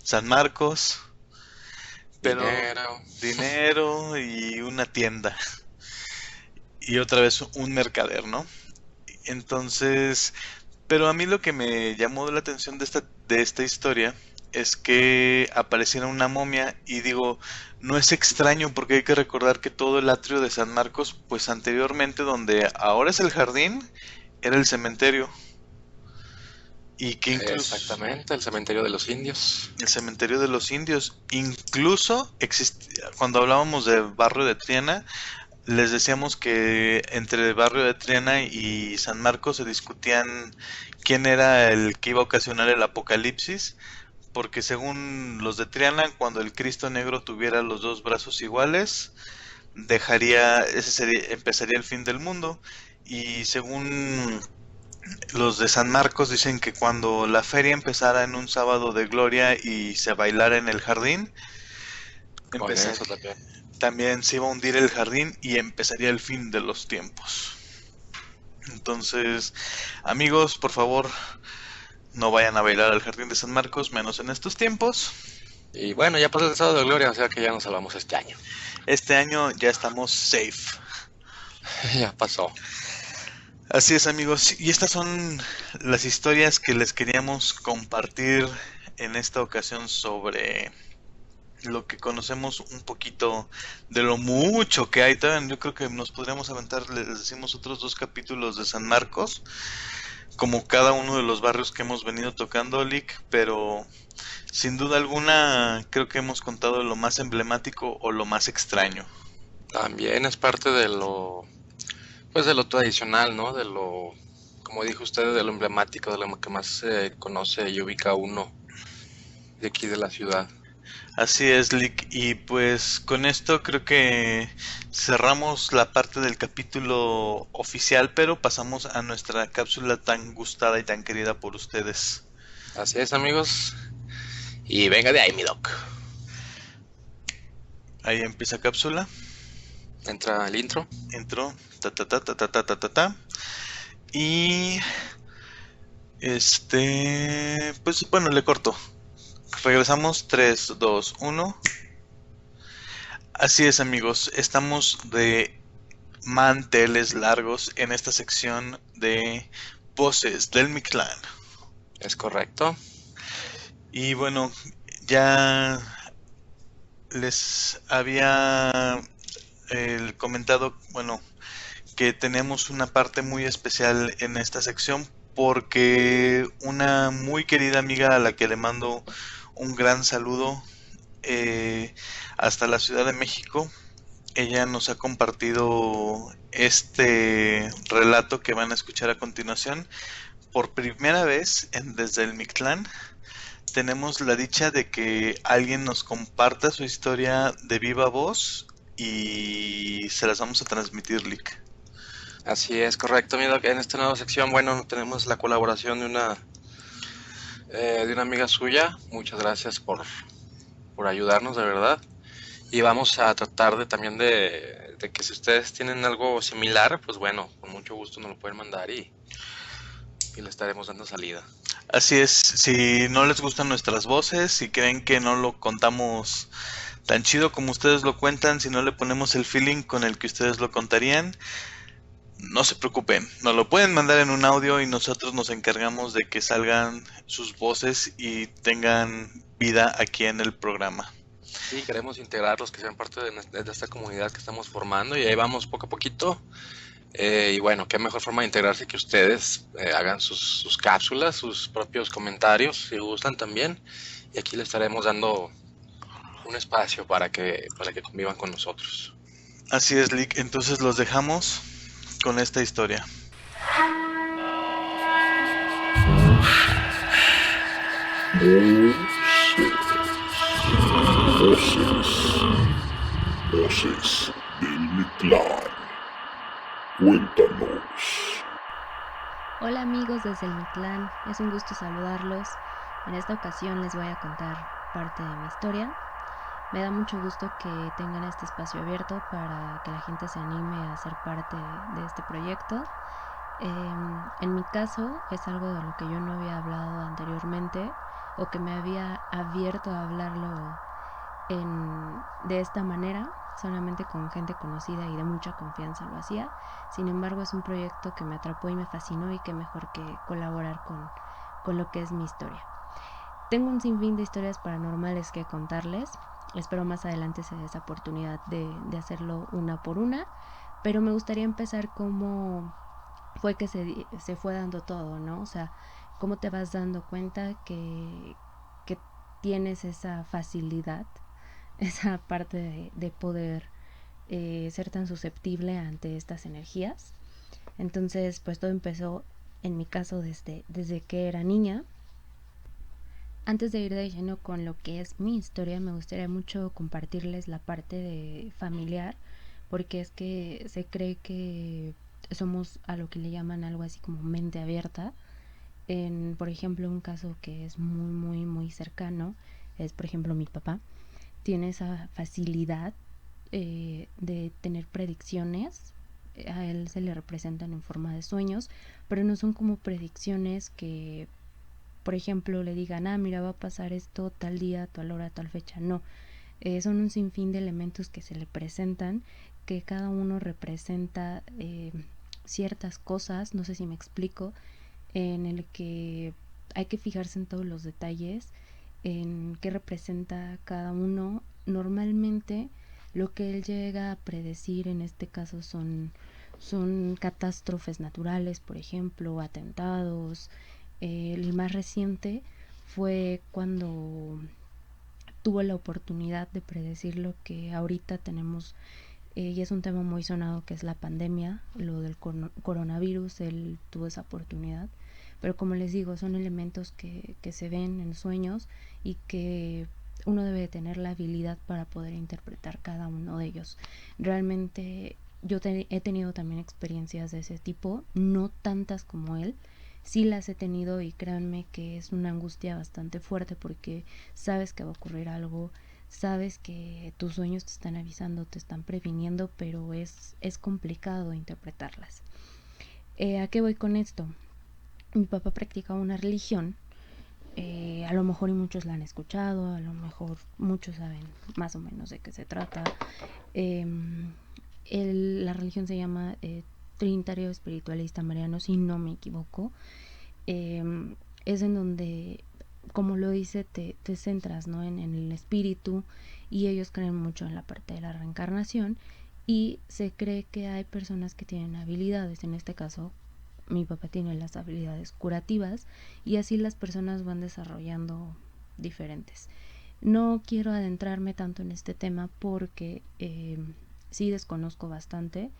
San Marcos, pero Dinero. dinero y una tienda. Y otra vez un mercader, ¿no? Entonces, pero a mí lo que me llamó la atención de esta historia es que apareciera una momia y digo, no es extraño porque hay que recordar que todo el atrio de San Marcos, pues anteriormente donde ahora es el jardín, era el cementerio y que incluso Exactamente, el cementerio de los indios. el cementerio de los indios, incluso cuando hablábamos de barrio de Triana, les decíamos que entre el barrio de Triana y San Marcos se discutían quién era el que iba a ocasionar el apocalipsis, porque según los de Triana, cuando el Cristo Negro tuviera los dos brazos iguales, empezaría el fin del mundo. Y según los de San Marcos dicen que cuando la feria empezara en un sábado de gloria y se bailara en el jardín, Con empezar- eso también. también se iba a hundir el jardín y empezaría el fin de los tiempos. Entonces, amigos, por favor, no vayan a bailar al jardín de San Marcos, menos en estos tiempos. Y bueno, ya pasó el sábado de gloria, o sea que ya nos salvamos este año. Este año ya estamos safe. Ya pasó. Así es, amigos, y estas son las historias que les queríamos compartir en esta ocasión sobre lo que conocemos un poquito de lo mucho que hay. Todavía yo creo que nos podríamos aventar, les decimos, otros 2 capítulos de San Marcos, como cada uno de los barrios que hemos venido tocando, Lick, pero sin duda alguna creo que hemos contado lo más emblemático o lo más extraño. También es parte de lo, pues de lo tradicional, ¿no? De lo, como dijo usted, de lo emblemático, de lo que más se conoce y ubica uno de aquí de la ciudad. Así es, Lick, y pues con esto creo que cerramos la parte del capítulo oficial, pero pasamos a nuestra cápsula tan gustada y tan querida por ustedes. Así es, amigos. Y venga de ahí, mi doc. Ahí empieza cápsula, Entra el intro. intro, ta ta ta ta ta ta ta ta ta. Y pues bueno, le corto. Regresamos 3, 2, 1. Así es, amigos, estamos de manteles largos en esta sección de voces del Mictlán. Es correcto. Y bueno, ya les había comentado, bueno, que tenemos una parte muy especial en esta sección porque una muy querida amiga a la que le mando un gran saludo hasta la Ciudad de México, ella nos ha compartido este relato que van a escuchar a continuación. Por primera vez desde el Mictlán tenemos la dicha de que alguien nos comparta su historia de viva voz y se las vamos a transmitir, Lick. Así es, correcto, mi doc. En esta nueva sección, bueno, tenemos la colaboración de una amiga suya. Muchas gracias por ayudarnos, de verdad. Y vamos a tratar de que si ustedes tienen algo similar, pues bueno, con mucho gusto nos lo pueden mandar y le estaremos dando salida. Así es, si no les gustan nuestras voces, si creen que no lo contamos tan chido como ustedes lo cuentan, si no le ponemos el feeling con el que ustedes lo contarían, no se preocupen, nos lo pueden mandar en un audio y nosotros nos encargamos de que salgan sus voces y tengan vida aquí en el programa. Sí, queremos integrarlos, que sean parte de esta comunidad que estamos formando y ahí vamos poco a poquito. Y bueno, qué mejor forma de integrarse que ustedes hagan sus cápsulas, sus propios comentarios, si gustan también. Y aquí les estaremos dando un espacio para que convivan con nosotros. Así es, Lick, entonces los dejamos con esta historia. Voces del Mictlán. Cuéntanos. Hola amigos desde el Mictlán, es un gusto saludarlos. En esta ocasión les voy a contar parte de mi historia. Me da mucho gusto que tengan este espacio abierto para que la gente se anime a ser parte de este proyecto. En mi caso es algo de lo que yo no había hablado anteriormente o que me había abierto a hablarlo de esta manera, solamente con gente conocida y de mucha confianza lo hacía. Sin embargo, es un proyecto que me atrapó y me fascinó y qué mejor que colaborar con lo que es mi historia. Tengo un sinfín de historias paranormales que contarles. Espero más adelante se dé esa oportunidad de hacerlo una por una. Pero me gustaría empezar cómo fue que se fue dando todo, ¿no? O sea, cómo te vas dando cuenta que tienes esa facilidad, esa parte de poder ser tan susceptible ante estas energías. Entonces, pues todo empezó en mi caso desde que era niña. Antes de ir de lleno con lo que es mi historia, me gustaría mucho compartirles la parte de familiar, porque es que se cree que somos a lo que le llaman algo así como mente abierta. Por ejemplo, un caso que es muy cercano es, por ejemplo, mi papá. Tiene esa facilidad de tener predicciones. A él se le representan en forma de sueños, pero no son como predicciones que, por ejemplo, le digan, mira, va a pasar esto tal día, tal hora, tal fecha. No, son un sinfín de elementos que se le presentan, que cada uno representa ciertas cosas, no sé si me explico, en el que hay que fijarse en todos los detalles, en qué representa cada uno. Normalmente lo que él llega a predecir en este caso son catástrofes naturales, por ejemplo, atentados. El más reciente fue cuando tuvo la oportunidad de predecir lo que ahorita tenemos, y es un tema muy sonado, que es la pandemia, lo del coronavirus. Él tuvo esa oportunidad, pero como les digo, son elementos que se ven en sueños y que uno debe de tener la habilidad para poder interpretar cada uno de ellos. Realmente yo he tenido también experiencias de ese tipo, no tantas como él. Sí las he tenido, y créanme que es una angustia bastante fuerte, porque sabes que va a ocurrir algo, sabes que tus sueños te están avisando, te están previniendo, pero es complicado interpretarlas. ¿A qué voy con esto? Mi papá practicaba una religión, a lo mejor y muchos la han escuchado, a lo mejor muchos saben más o menos de qué se trata. Eh, la religión se llama Trinitario Espiritualista Mariano, si no me equivoco. Es en donde, como lo dice, te centras, ¿no? en el espíritu, y ellos creen mucho en la parte de la reencarnación, y se cree que hay personas que tienen habilidades. En este caso, mi papá tiene las habilidades curativas, y así las personas van desarrollando diferentes. No quiero adentrarme tanto en este tema porque sí desconozco bastante.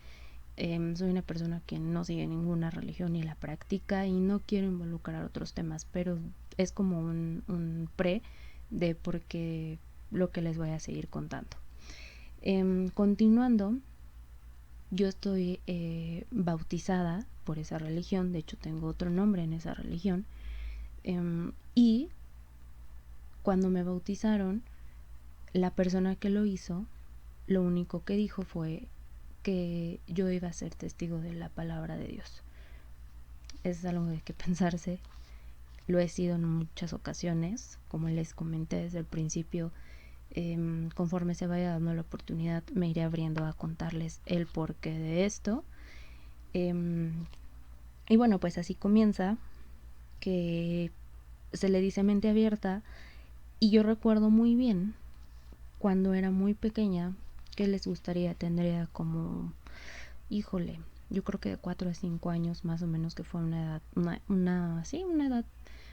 Soy una persona que no sigue ninguna religión ni la practica, y no quiero involucrar otros temas, pero es como un pre de por qué lo que les voy a seguir contando. Continuando, yo estoy bautizada por esa religión. De hecho, tengo otro nombre en esa religión. Y cuando me bautizaron, la persona que lo hizo, lo único que dijo fue que yo iba a ser testigo de la palabra de Dios. Es algo de que pensarse. Lo he sido en muchas ocasiones, como les comenté desde el principio. Conforme se vaya dando la oportunidad, me iré abriendo a contarles el porqué de esto. Y bueno, pues así comienza, que se le dice mente abierta. Y yo recuerdo muy bien, cuando era muy pequeña, que les gustaría, tendría como, híjole, yo creo que de 4 a 5 años más o menos, que fue una edad, una edad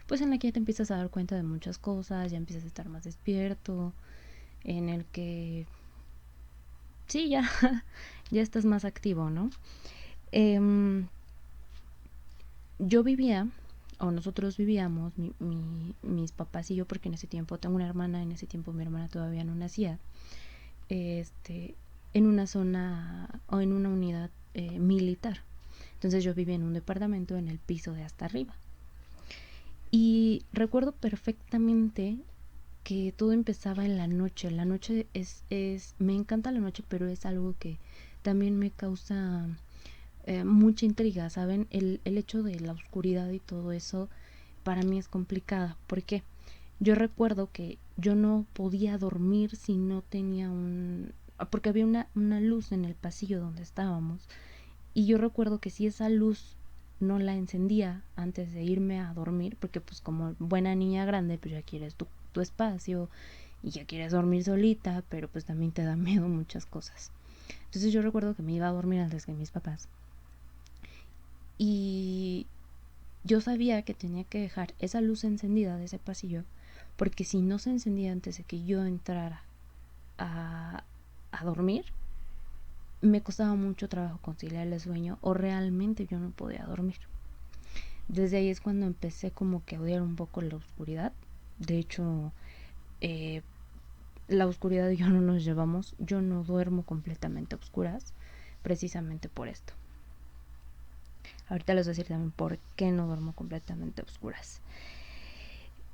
pues en la que ya te empiezas a dar cuenta de muchas cosas, ya empiezas a estar más despierto, en el que sí, ya, ya estás más activo, ¿no? Yo vivía, o nosotros vivíamos, mis papás y yo, porque en ese tiempo tengo una hermana, en ese tiempo mi hermana todavía no nacía, en una zona o en una unidad militar. Entonces yo vivía en un departamento en el piso de hasta arriba. Y recuerdo perfectamente que todo empezaba en la noche. La noche me encanta la noche, pero es algo que también me causa mucha intriga, ¿saben? El hecho de la oscuridad y todo eso para mí es complicada. ¿Por qué? Yo recuerdo que yo no podía dormir si no tenía porque había una luz en el pasillo donde estábamos. Y yo recuerdo que si esa luz no la encendía antes de irme a dormir, porque pues como buena niña grande, pues ya quieres tu espacio y ya quieres dormir solita, pero pues también te da miedo muchas cosas. Entonces yo recuerdo que me iba a dormir antes que mis papás. Y yo sabía que tenía que dejar esa luz encendida de ese pasillo, porque si no se encendía antes de que yo entrara a dormir, me costaba mucho trabajo conciliar el sueño o realmente yo no podía dormir. Desde ahí es cuando empecé como que a odiar un poco la oscuridad. De hecho, la oscuridad y yo no nos llevamos. Yo no duermo completamente a oscuras, precisamente por esto. Ahorita les voy a decir también por qué no duermo completamente a oscuras.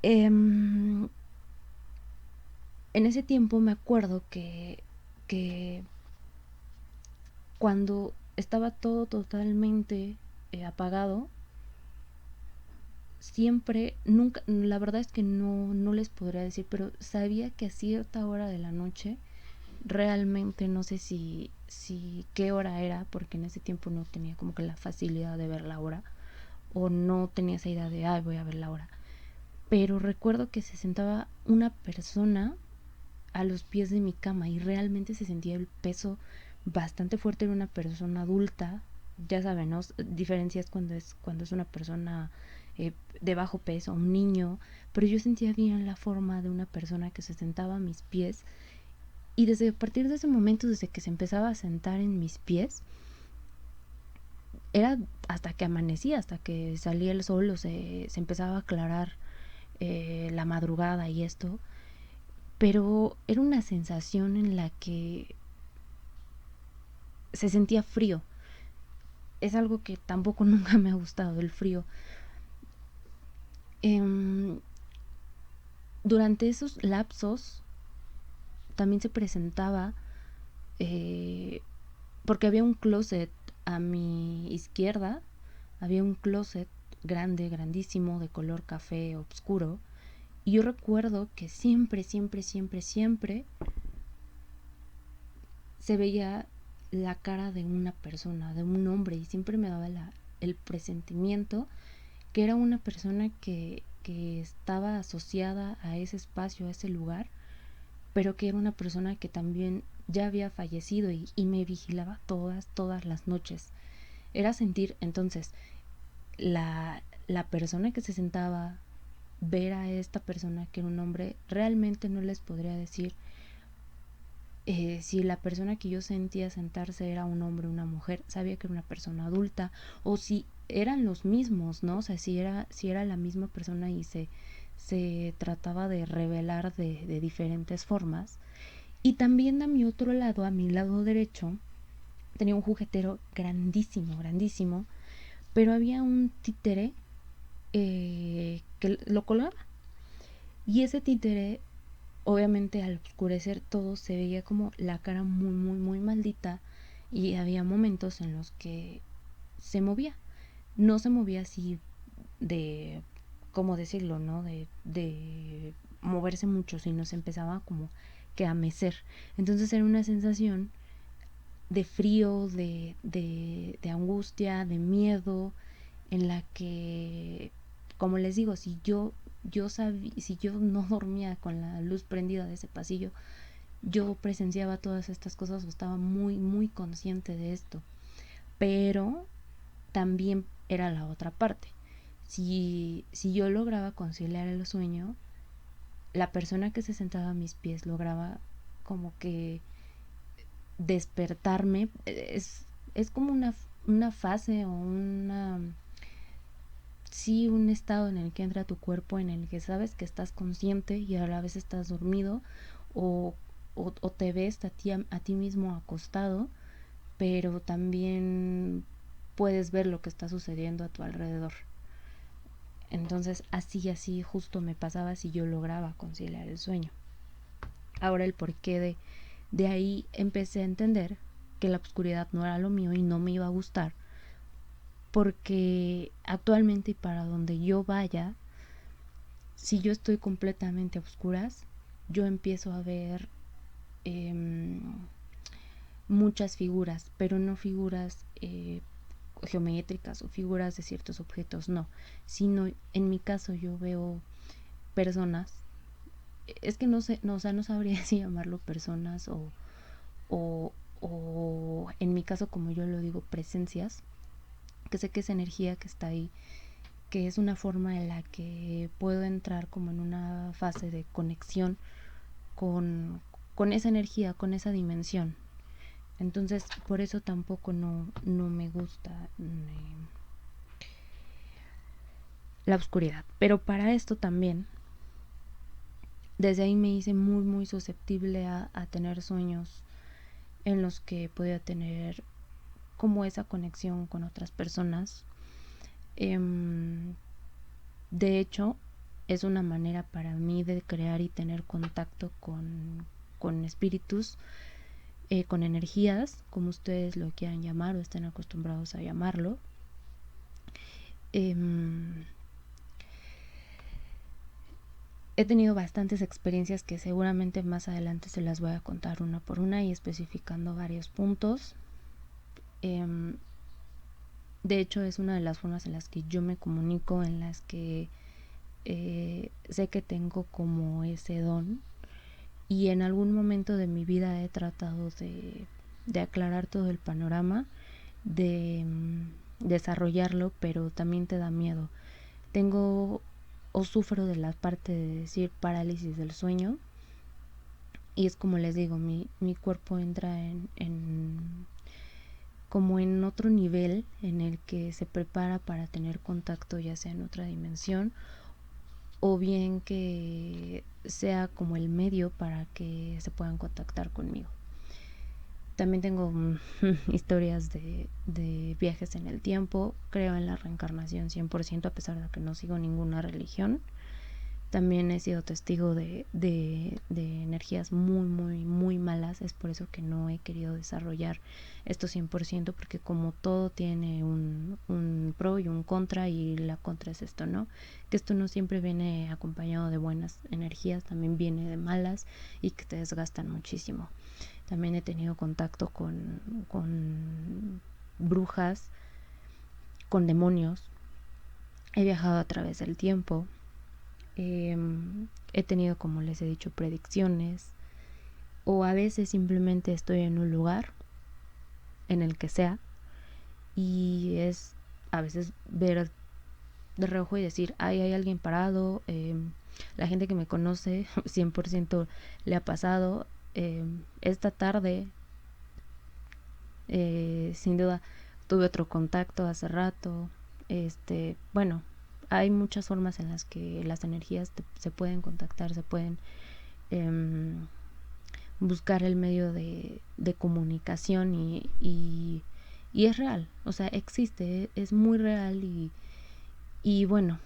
En ese tiempo me acuerdo que cuando estaba todo totalmente apagado, siempre, nunca, la verdad es que no les podría decir, pero sabía que a cierta hora de la noche, realmente no sé si qué hora era, porque en ese tiempo no tenía como que la facilidad de ver la hora, o no tenía esa idea de, ay, voy a ver la hora. Pero recuerdo que se sentaba una persona a los pies de mi cama y realmente se sentía el peso bastante fuerte. Era una persona adulta, ya saben, ¿no? Diferencias cuando es una persona de bajo peso, un niño, pero yo sentía bien la forma de una persona que se sentaba a mis pies. Y desde a partir de ese momento, desde que se empezaba a sentar en mis pies, era hasta que amanecía, hasta que salía el sol o se empezaba a aclarar la madrugada y esto. Pero era una sensación en la que se sentía frío. Es algo que tampoco nunca me ha gustado, el frío. Durante esos lapsos también se presentaba, porque había un closet a mi izquierda, había un closet grande, grandísimo, de color café oscuro. Y yo recuerdo que siempre se veía la cara de una persona, de un hombre, y siempre me daba el presentimiento que era una persona que estaba asociada a ese espacio, a ese lugar, pero que era una persona que también ya había fallecido y me vigilaba todas las noches. Era sentir entonces la persona que se sentaba, ver a esta persona que era un hombre. Realmente no les podría decir si la persona que yo sentía sentarse era un hombre o una mujer. Sabía que era una persona adulta, o si eran los mismos, ¿no? O sea, si era la misma persona y se trataba de revelar de diferentes formas. Y también a mi otro lado, a mi lado derecho, tenía un juguetero grandísimo, grandísimo, pero había un títere que lo colgaba. Y ese títere, obviamente al oscurecer todo, se veía como la cara muy maldita, y había momentos en los que se movía. No se movía así de, ¿cómo decirlo?, ¿no? De moverse mucho, sino se empezaba como que a mecer. Entonces era una sensación de frío, de angustia, de miedo, en la que, como les digo, si yo no dormía con la luz prendida de ese pasillo, yo presenciaba todas estas cosas o estaba muy consciente de esto. Pero también era la otra parte. Si yo lograba conciliar el sueño, la persona que se sentaba a mis pies lograba como que despertarme. Es como una fase o sí, un estado en el que entra tu cuerpo, en el que sabes que estás consciente y a la vez estás dormido, o, o te ves a ti mismo acostado, pero también puedes ver lo que está sucediendo a tu alrededor. Entonces así justo me pasaba si yo lograba conciliar el sueño. Ahora el porqué de ahí empecé a entender que la oscuridad no era lo mío y no me iba a gustar, porque actualmente y para donde yo vaya, si yo estoy completamente a oscuras, yo empiezo a ver muchas figuras, pero no figuras geométricas o figuras de ciertos objetos, no, sino en mi caso yo veo personas, es que no sé, no, o sea, no sabría si llamarlo personas o en mi caso, como yo lo digo, presencias, que sé que es energía que está ahí, que es una forma en la que puedo entrar como en una fase de conexión con esa energía, con esa dimensión. Entonces, por eso tampoco no me gusta la oscuridad. Pero para esto también, desde ahí me hice muy, muy susceptible a tener sueños en los que podía tener como esa conexión con otras personas. De hecho, es una manera para mí de crear y tener contacto con espíritus, con energías, como ustedes lo quieran llamar o estén acostumbrados a llamarlo. He tenido bastantes experiencias que seguramente más adelante se las voy a contar una por una y especificando varios puntos. De hecho, es una de las formas en las que yo me comunico, en las que sé que tengo como ese don, y en algún momento de mi vida he tratado de aclarar todo el panorama, de desarrollarlo, pero también te da miedo. Tengo o sufro de la parte de decir parálisis del sueño, y es como les digo, mi cuerpo entra como en otro nivel en el que se prepara para tener contacto, ya sea en otra dimensión o bien que sea como el medio para que se puedan contactar conmigo. También tengo historias de viajes en el tiempo. Creo en la reencarnación 100%, a pesar de que no sigo ninguna religión. También he sido testigo de energías muy, muy, muy malas. Es por eso que no he querido desarrollar esto 100%, porque como todo tiene un pro y un contra, y la contra es esto, ¿no? Que esto no siempre viene acompañado de buenas energías, también viene de malas y que te desgastan muchísimo. También he tenido contacto con brujas, con demonios. He viajado a través del tiempo. He tenido, como les he dicho, predicciones, o a veces simplemente estoy en un lugar, en el que sea, y es a veces ver de reojo y decir, hay alguien parado. La gente que me conoce 100% le ha pasado. Esta tarde sin duda tuve otro contacto hace rato. Bueno, hay muchas formas en las que las energías se pueden contactar, se pueden buscar el medio de comunicación, y es real, o sea, existe, es muy real, y bueno,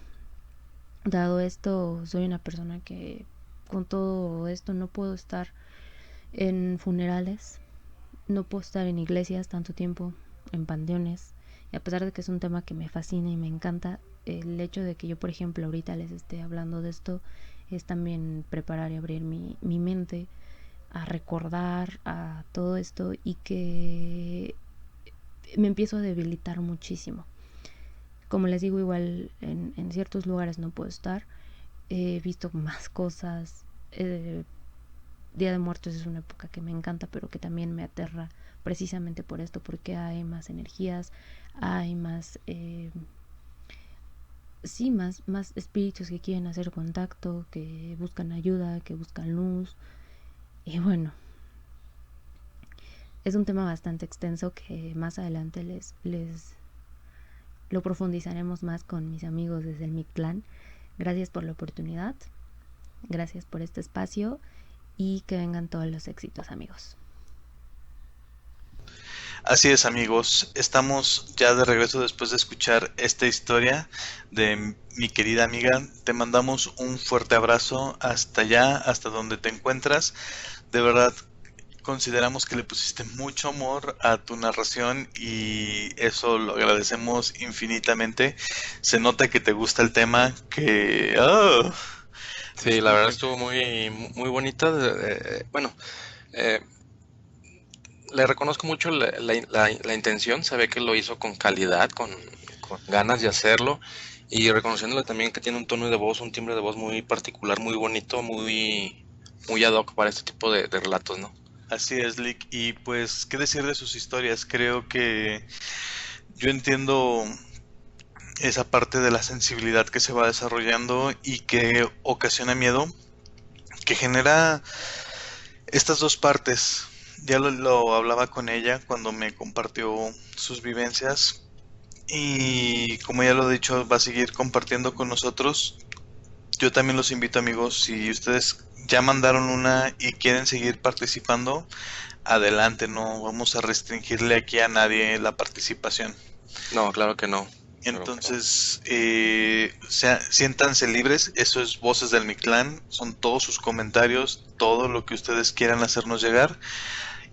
dado esto, soy una persona que con todo esto no puedo estar en funerales, no puedo estar en iglesias tanto tiempo, en panteones, y a pesar de que es un tema que me fascina y me encanta, el hecho de que yo, por ejemplo, ahorita les esté hablando de esto es también preparar y abrir mi mente a recordar a todo esto, y que me empiezo a debilitar muchísimo. Como les digo, igual en ciertos lugares no puedo estar. He visto más cosas. Día de Muertos es una época que me encanta, pero que también me aterra precisamente por esto, porque hay más energías, hay más más espíritus que quieren hacer contacto, que buscan ayuda, que buscan luz. Y bueno, es un tema bastante extenso que más adelante les lo profundizaremos más con mis amigos desde el Mictlán. Gracias por la oportunidad, gracias por este espacio, y que vengan todos los éxitos, amigos. Así es, amigos, estamos ya de regreso después de escuchar esta historia de mi querida amiga. Te mandamos un fuerte abrazo hasta allá, hasta donde te encuentras. De verdad, consideramos que le pusiste mucho amor a tu narración y eso lo agradecemos infinitamente. Se nota que te gusta el tema, que... Sí, la verdad estuvo muy, muy bonita. Bueno, le reconozco mucho la intención, se ve que lo hizo con calidad, con ganas de hacerlo y reconociéndole también que tiene un tono de voz, un timbre de voz muy particular, muy bonito, muy ad hoc para este tipo de relatos, ¿no? Así es, Lick. Y pues, ¿qué decir de sus historias? Creo que yo entiendo esa parte de la sensibilidad que se va desarrollando y que ocasiona miedo, que genera estas dos partes. Ya lo hablaba con ella cuando me compartió sus vivencias y como ya lo he dicho, va a seguir compartiendo con nosotros. Yo también los invito, amigos, si ustedes ya mandaron una y quieren seguir participando, adelante, no vamos a restringirle aquí a nadie la participación. No, claro que no. Entonces, siéntanse libres, eso es Voces del Mictlán, son todos sus comentarios, todo lo que ustedes quieran hacernos llegar.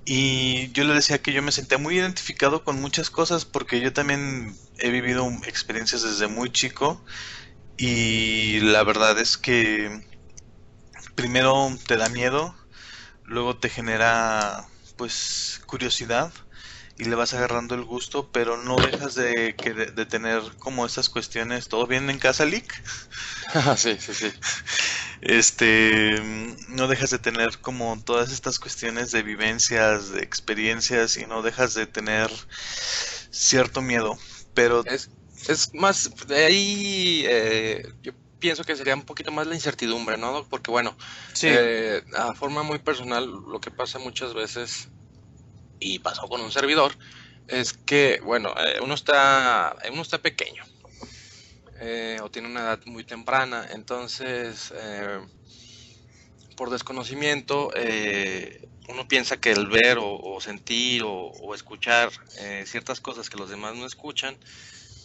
Y yo le decía que yo me sentía muy identificado con muchas cosas porque yo también he vivido experiencias desde muy chico y la verdad es que primero te da miedo, luego te genera pues curiosidad y le vas agarrando el gusto, pero no dejas de tener como esas cuestiones. ¿Todo bien en casa, Lick? Sí, sí, sí. No dejas de tener como todas estas cuestiones de vivencias, de experiencias y no dejas de tener cierto miedo, pero Es más, de ahí yo pienso que sería un poquito más la incertidumbre, ¿no? Porque bueno, sí, a forma muy personal, lo que pasa muchas veces, y pasó con un servidor, es que, bueno, uno está pequeño, o tiene una edad muy temprana, entonces, por desconocimiento, uno piensa que el ver o sentir o escuchar ciertas cosas que los demás no escuchan,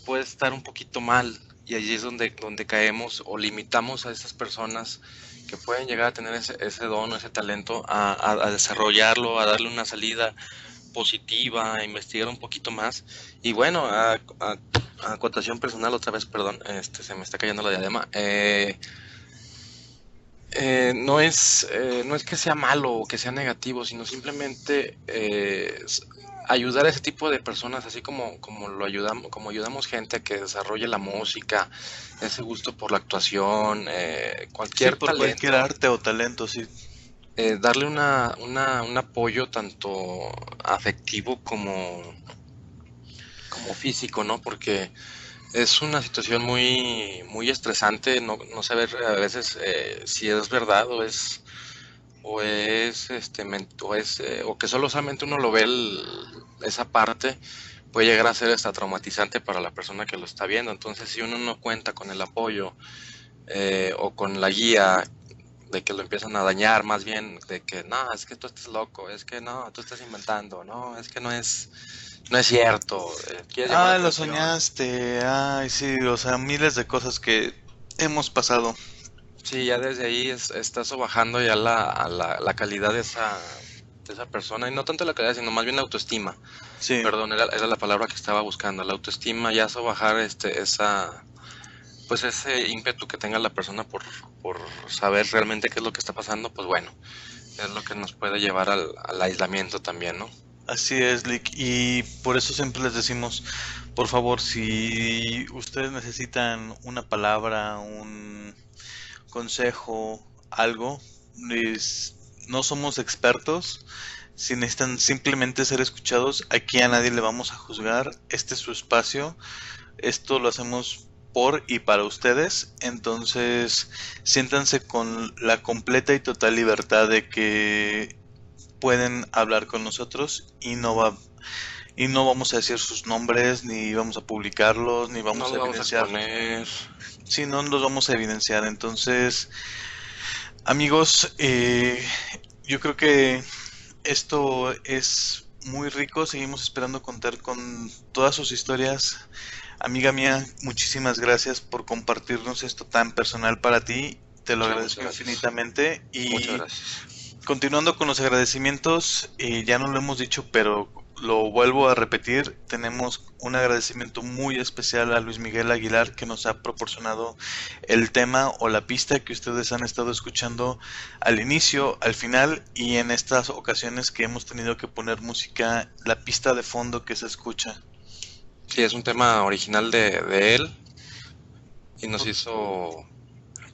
puede estar un poquito mal y allí es donde caemos o limitamos a esas personas que pueden llegar a tener ese don, ese talento, a desarrollarlo, a darle una salida positiva, a investigar un poquito más. Y bueno, a acotación personal, otra vez, perdón, se me está cayendo la diadema. No es que sea malo o que sea negativo, sino simplemente ayudar a ese tipo de personas, así como ayudamos gente a que desarrolle la música, ese gusto por la actuación, sí, cualquier por cualquier talento, arte o talento, sí. darle un apoyo tanto afectivo como físico, ¿no? Porque es una situación muy estresante, no saber a veces si es verdad o que solamente uno lo ve esa parte, puede llegar a ser hasta traumatizante para la persona que lo está viendo. Entonces, si uno no cuenta con el apoyo o con la guía de que lo empiezan a dañar, más bien de que no, es que tú estás loco, es que no, tú estás inventando, no, es que no es cierto, quieres llamar la Lo atención. soñaste, ay, sí, o sea, miles de cosas que hemos pasado. Sí, ya desde ahí está bajando ya la calidad de esa persona, y no tanto la calidad, sino más bien la autoestima. Sí, Perdón, era la palabra que estaba buscando, la autoestima ya bajar pues ese ímpetu que tenga la persona por saber realmente qué es lo que está pasando, pues bueno, es lo que nos puede llevar al aislamiento también, ¿no? así es, Lick, y por eso siempre les decimos, por favor, si ustedes necesitan una palabra, un consejo, algo, no somos expertos, si necesitan simplemente ser escuchados, aquí a nadie le vamos a juzgar, este es su espacio, esto lo hacemos por y para ustedes, entonces siéntanse con la completa y total libertad de que pueden hablar con nosotros y no vamos a decir sus nombres, ni vamos a publicarlos, ni No vamos a lo vamos a evidenciar. exponer. Sí, no los vamos a evidenciar. Entonces, amigos, yo creo que esto es muy rico. Seguimos esperando contar con todas sus historias. Amiga mía, muchísimas gracias por compartirnos esto tan personal para ti. Te lo Muchas agradezco gracias. infinitamente. Muchas Y gracias. continuando con los agradecimientos, ya no lo hemos dicho, pero lo vuelvo a repetir, tenemos un agradecimiento muy especial a Luis Miguel Aguilar, que nos ha proporcionado el tema o la pista que ustedes han estado escuchando al inicio, al final y en estas ocasiones que hemos tenido que poner música, la pista de fondo que se escucha. Sí, es un tema original de él y nos hizo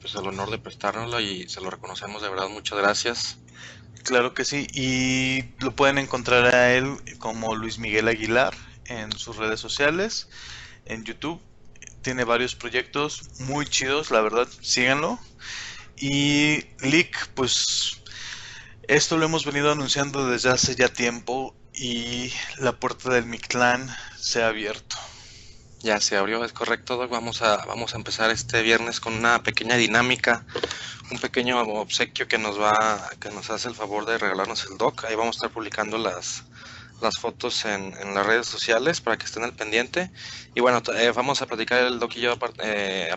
pues el honor de prestárnoslo y se lo reconocemos de verdad. Muchas gracias. Claro que sí, y lo pueden encontrar a él como Luis Miguel Aguilar en sus redes sociales, en YouTube. Tiene varios proyectos muy chidos, la verdad, síganlo. Y Lick, pues esto lo hemos venido anunciando desde hace ya tiempo y la puerta del Mictlán se ha abierto. Ya se abrió, es correcto, Doc. Vamos a empezar este viernes con una pequeña dinámica, un pequeño obsequio que nos hace el favor de regalarnos el Doc. Ahí vamos a estar publicando las fotos en las redes sociales para que estén al pendiente. Y bueno, vamos a platicar el Doc y yo a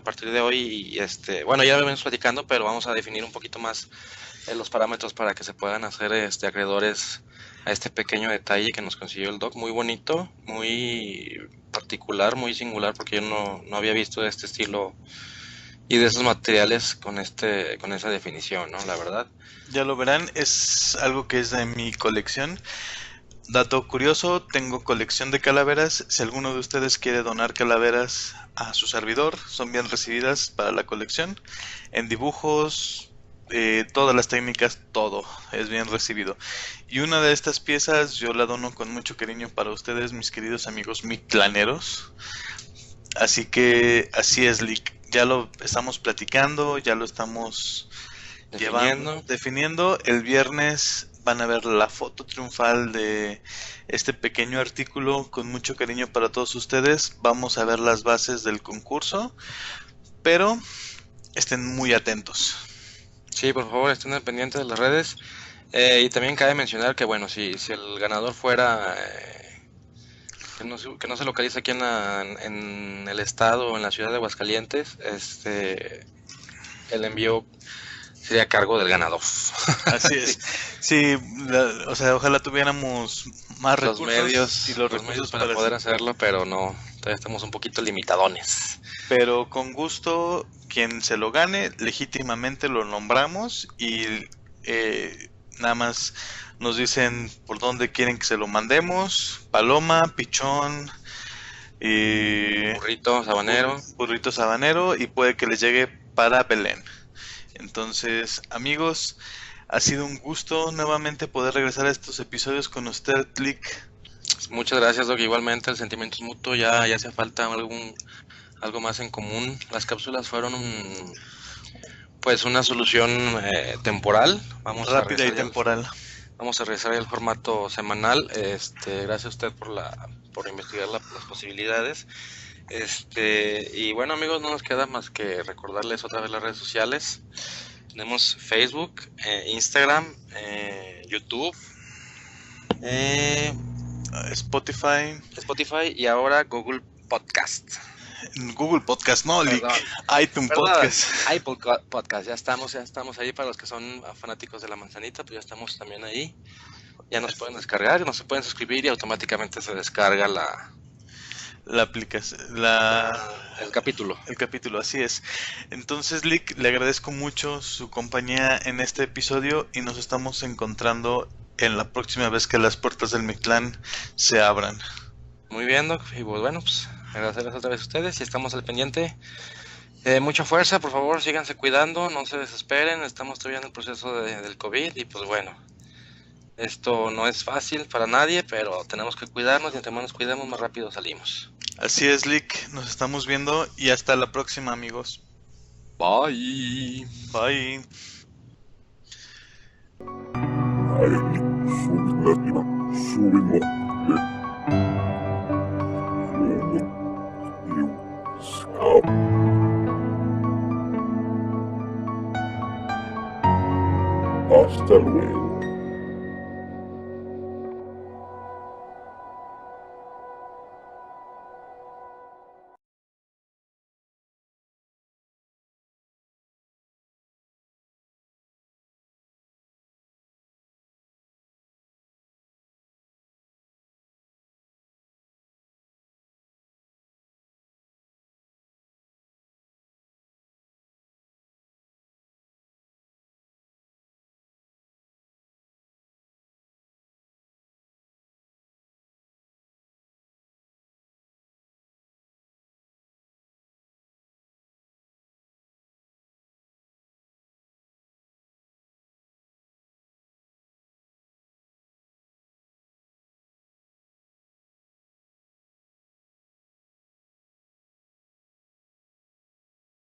partir de hoy. Y bueno, ya lo venimos platicando, pero vamos a definir un poquito más los parámetros para que se puedan hacer acreedores a este pequeño detalle que nos consiguió el Doc. Muy bonito, muy particular, muy singular, porque yo no había visto de este estilo y de esos materiales con esa definición, ¿no? La verdad. Ya lo verán, es algo que es de mi colección. Dato curioso, tengo colección de calaveras. Si alguno de ustedes quiere donar calaveras a su servidor, son bien recibidas para la colección. En dibujos, todas las técnicas, todo es bien recibido. Y una de estas piezas yo la dono con mucho cariño para ustedes, mis queridos amigos mictlaneros. Así que así es, Lick. Ya lo estamos platicando, ya lo estamos definiendo. El viernes van a ver la foto triunfal de este pequeño artículo con mucho cariño para todos ustedes. Vamos a ver las bases del concurso, pero estén muy atentos. Sí, por favor, estén al pendiente de las redes. Y también cabe mencionar que, bueno, si el ganador fuera que no se localiza aquí en el estado o en la ciudad de Aguascalientes, el envío sería a cargo del ganador. Así es. Sí, o sea, ojalá tuviéramos más los recursos medios y los medios recursos para poder hacerlo, pero no, todavía estamos un poquito limitadones. Pero con gusto, quien se lo gane, legítimamente lo nombramos y nada más nos dicen por dónde quieren que se lo mandemos. Paloma, pichón, burrito sabanero. Burrito sabanero, y puede que les llegue para Belén. Entonces, amigos, ha sido un gusto nuevamente poder regresar a estos episodios con usted, Lick. Muchas gracias, Doc. Igualmente, el sentimiento es mutuo. Ya hace falta algo más en común. Las cápsulas fueron pues una solución temporal. Rápida y temporal. Vamos a regresar al formato semanal. Gracias a usted por investigar las posibilidades. Y bueno, amigos, no nos queda más que recordarles otra vez las redes sociales. Tenemos Facebook, Instagram, YouTube, Spotify y ahora Google Podcast. Google Podcast, no, Lick. iTunes Podcast. Apple Podcast, ya estamos ahí para los que son fanáticos de la manzanita, pues ya estamos también ahí. Ya nos pueden descargar, nos pueden suscribir y automáticamente se descarga la aplicación, el capítulo. El capítulo, así es. Entonces, Lick, le agradezco mucho su compañía en este episodio y nos estamos encontrando en la próxima vez que las puertas del Mictlán se abran. Muy bien, Doc. Y pues bueno, pues agradecerles otra vez a ustedes y estamos al pendiente. Mucha fuerza, por favor, síganse cuidando, no se desesperen. Estamos todavía en el proceso del COVID y pues bueno, esto no es fácil para nadie, pero tenemos que cuidarnos y entre más nos cuidemos, más rápido salimos. Así es, Lick. Nos estamos viendo y hasta la próxima, amigos. Bye. Bye. Äiti, suunnitelma, suvimulle. Juut, Hasta luego.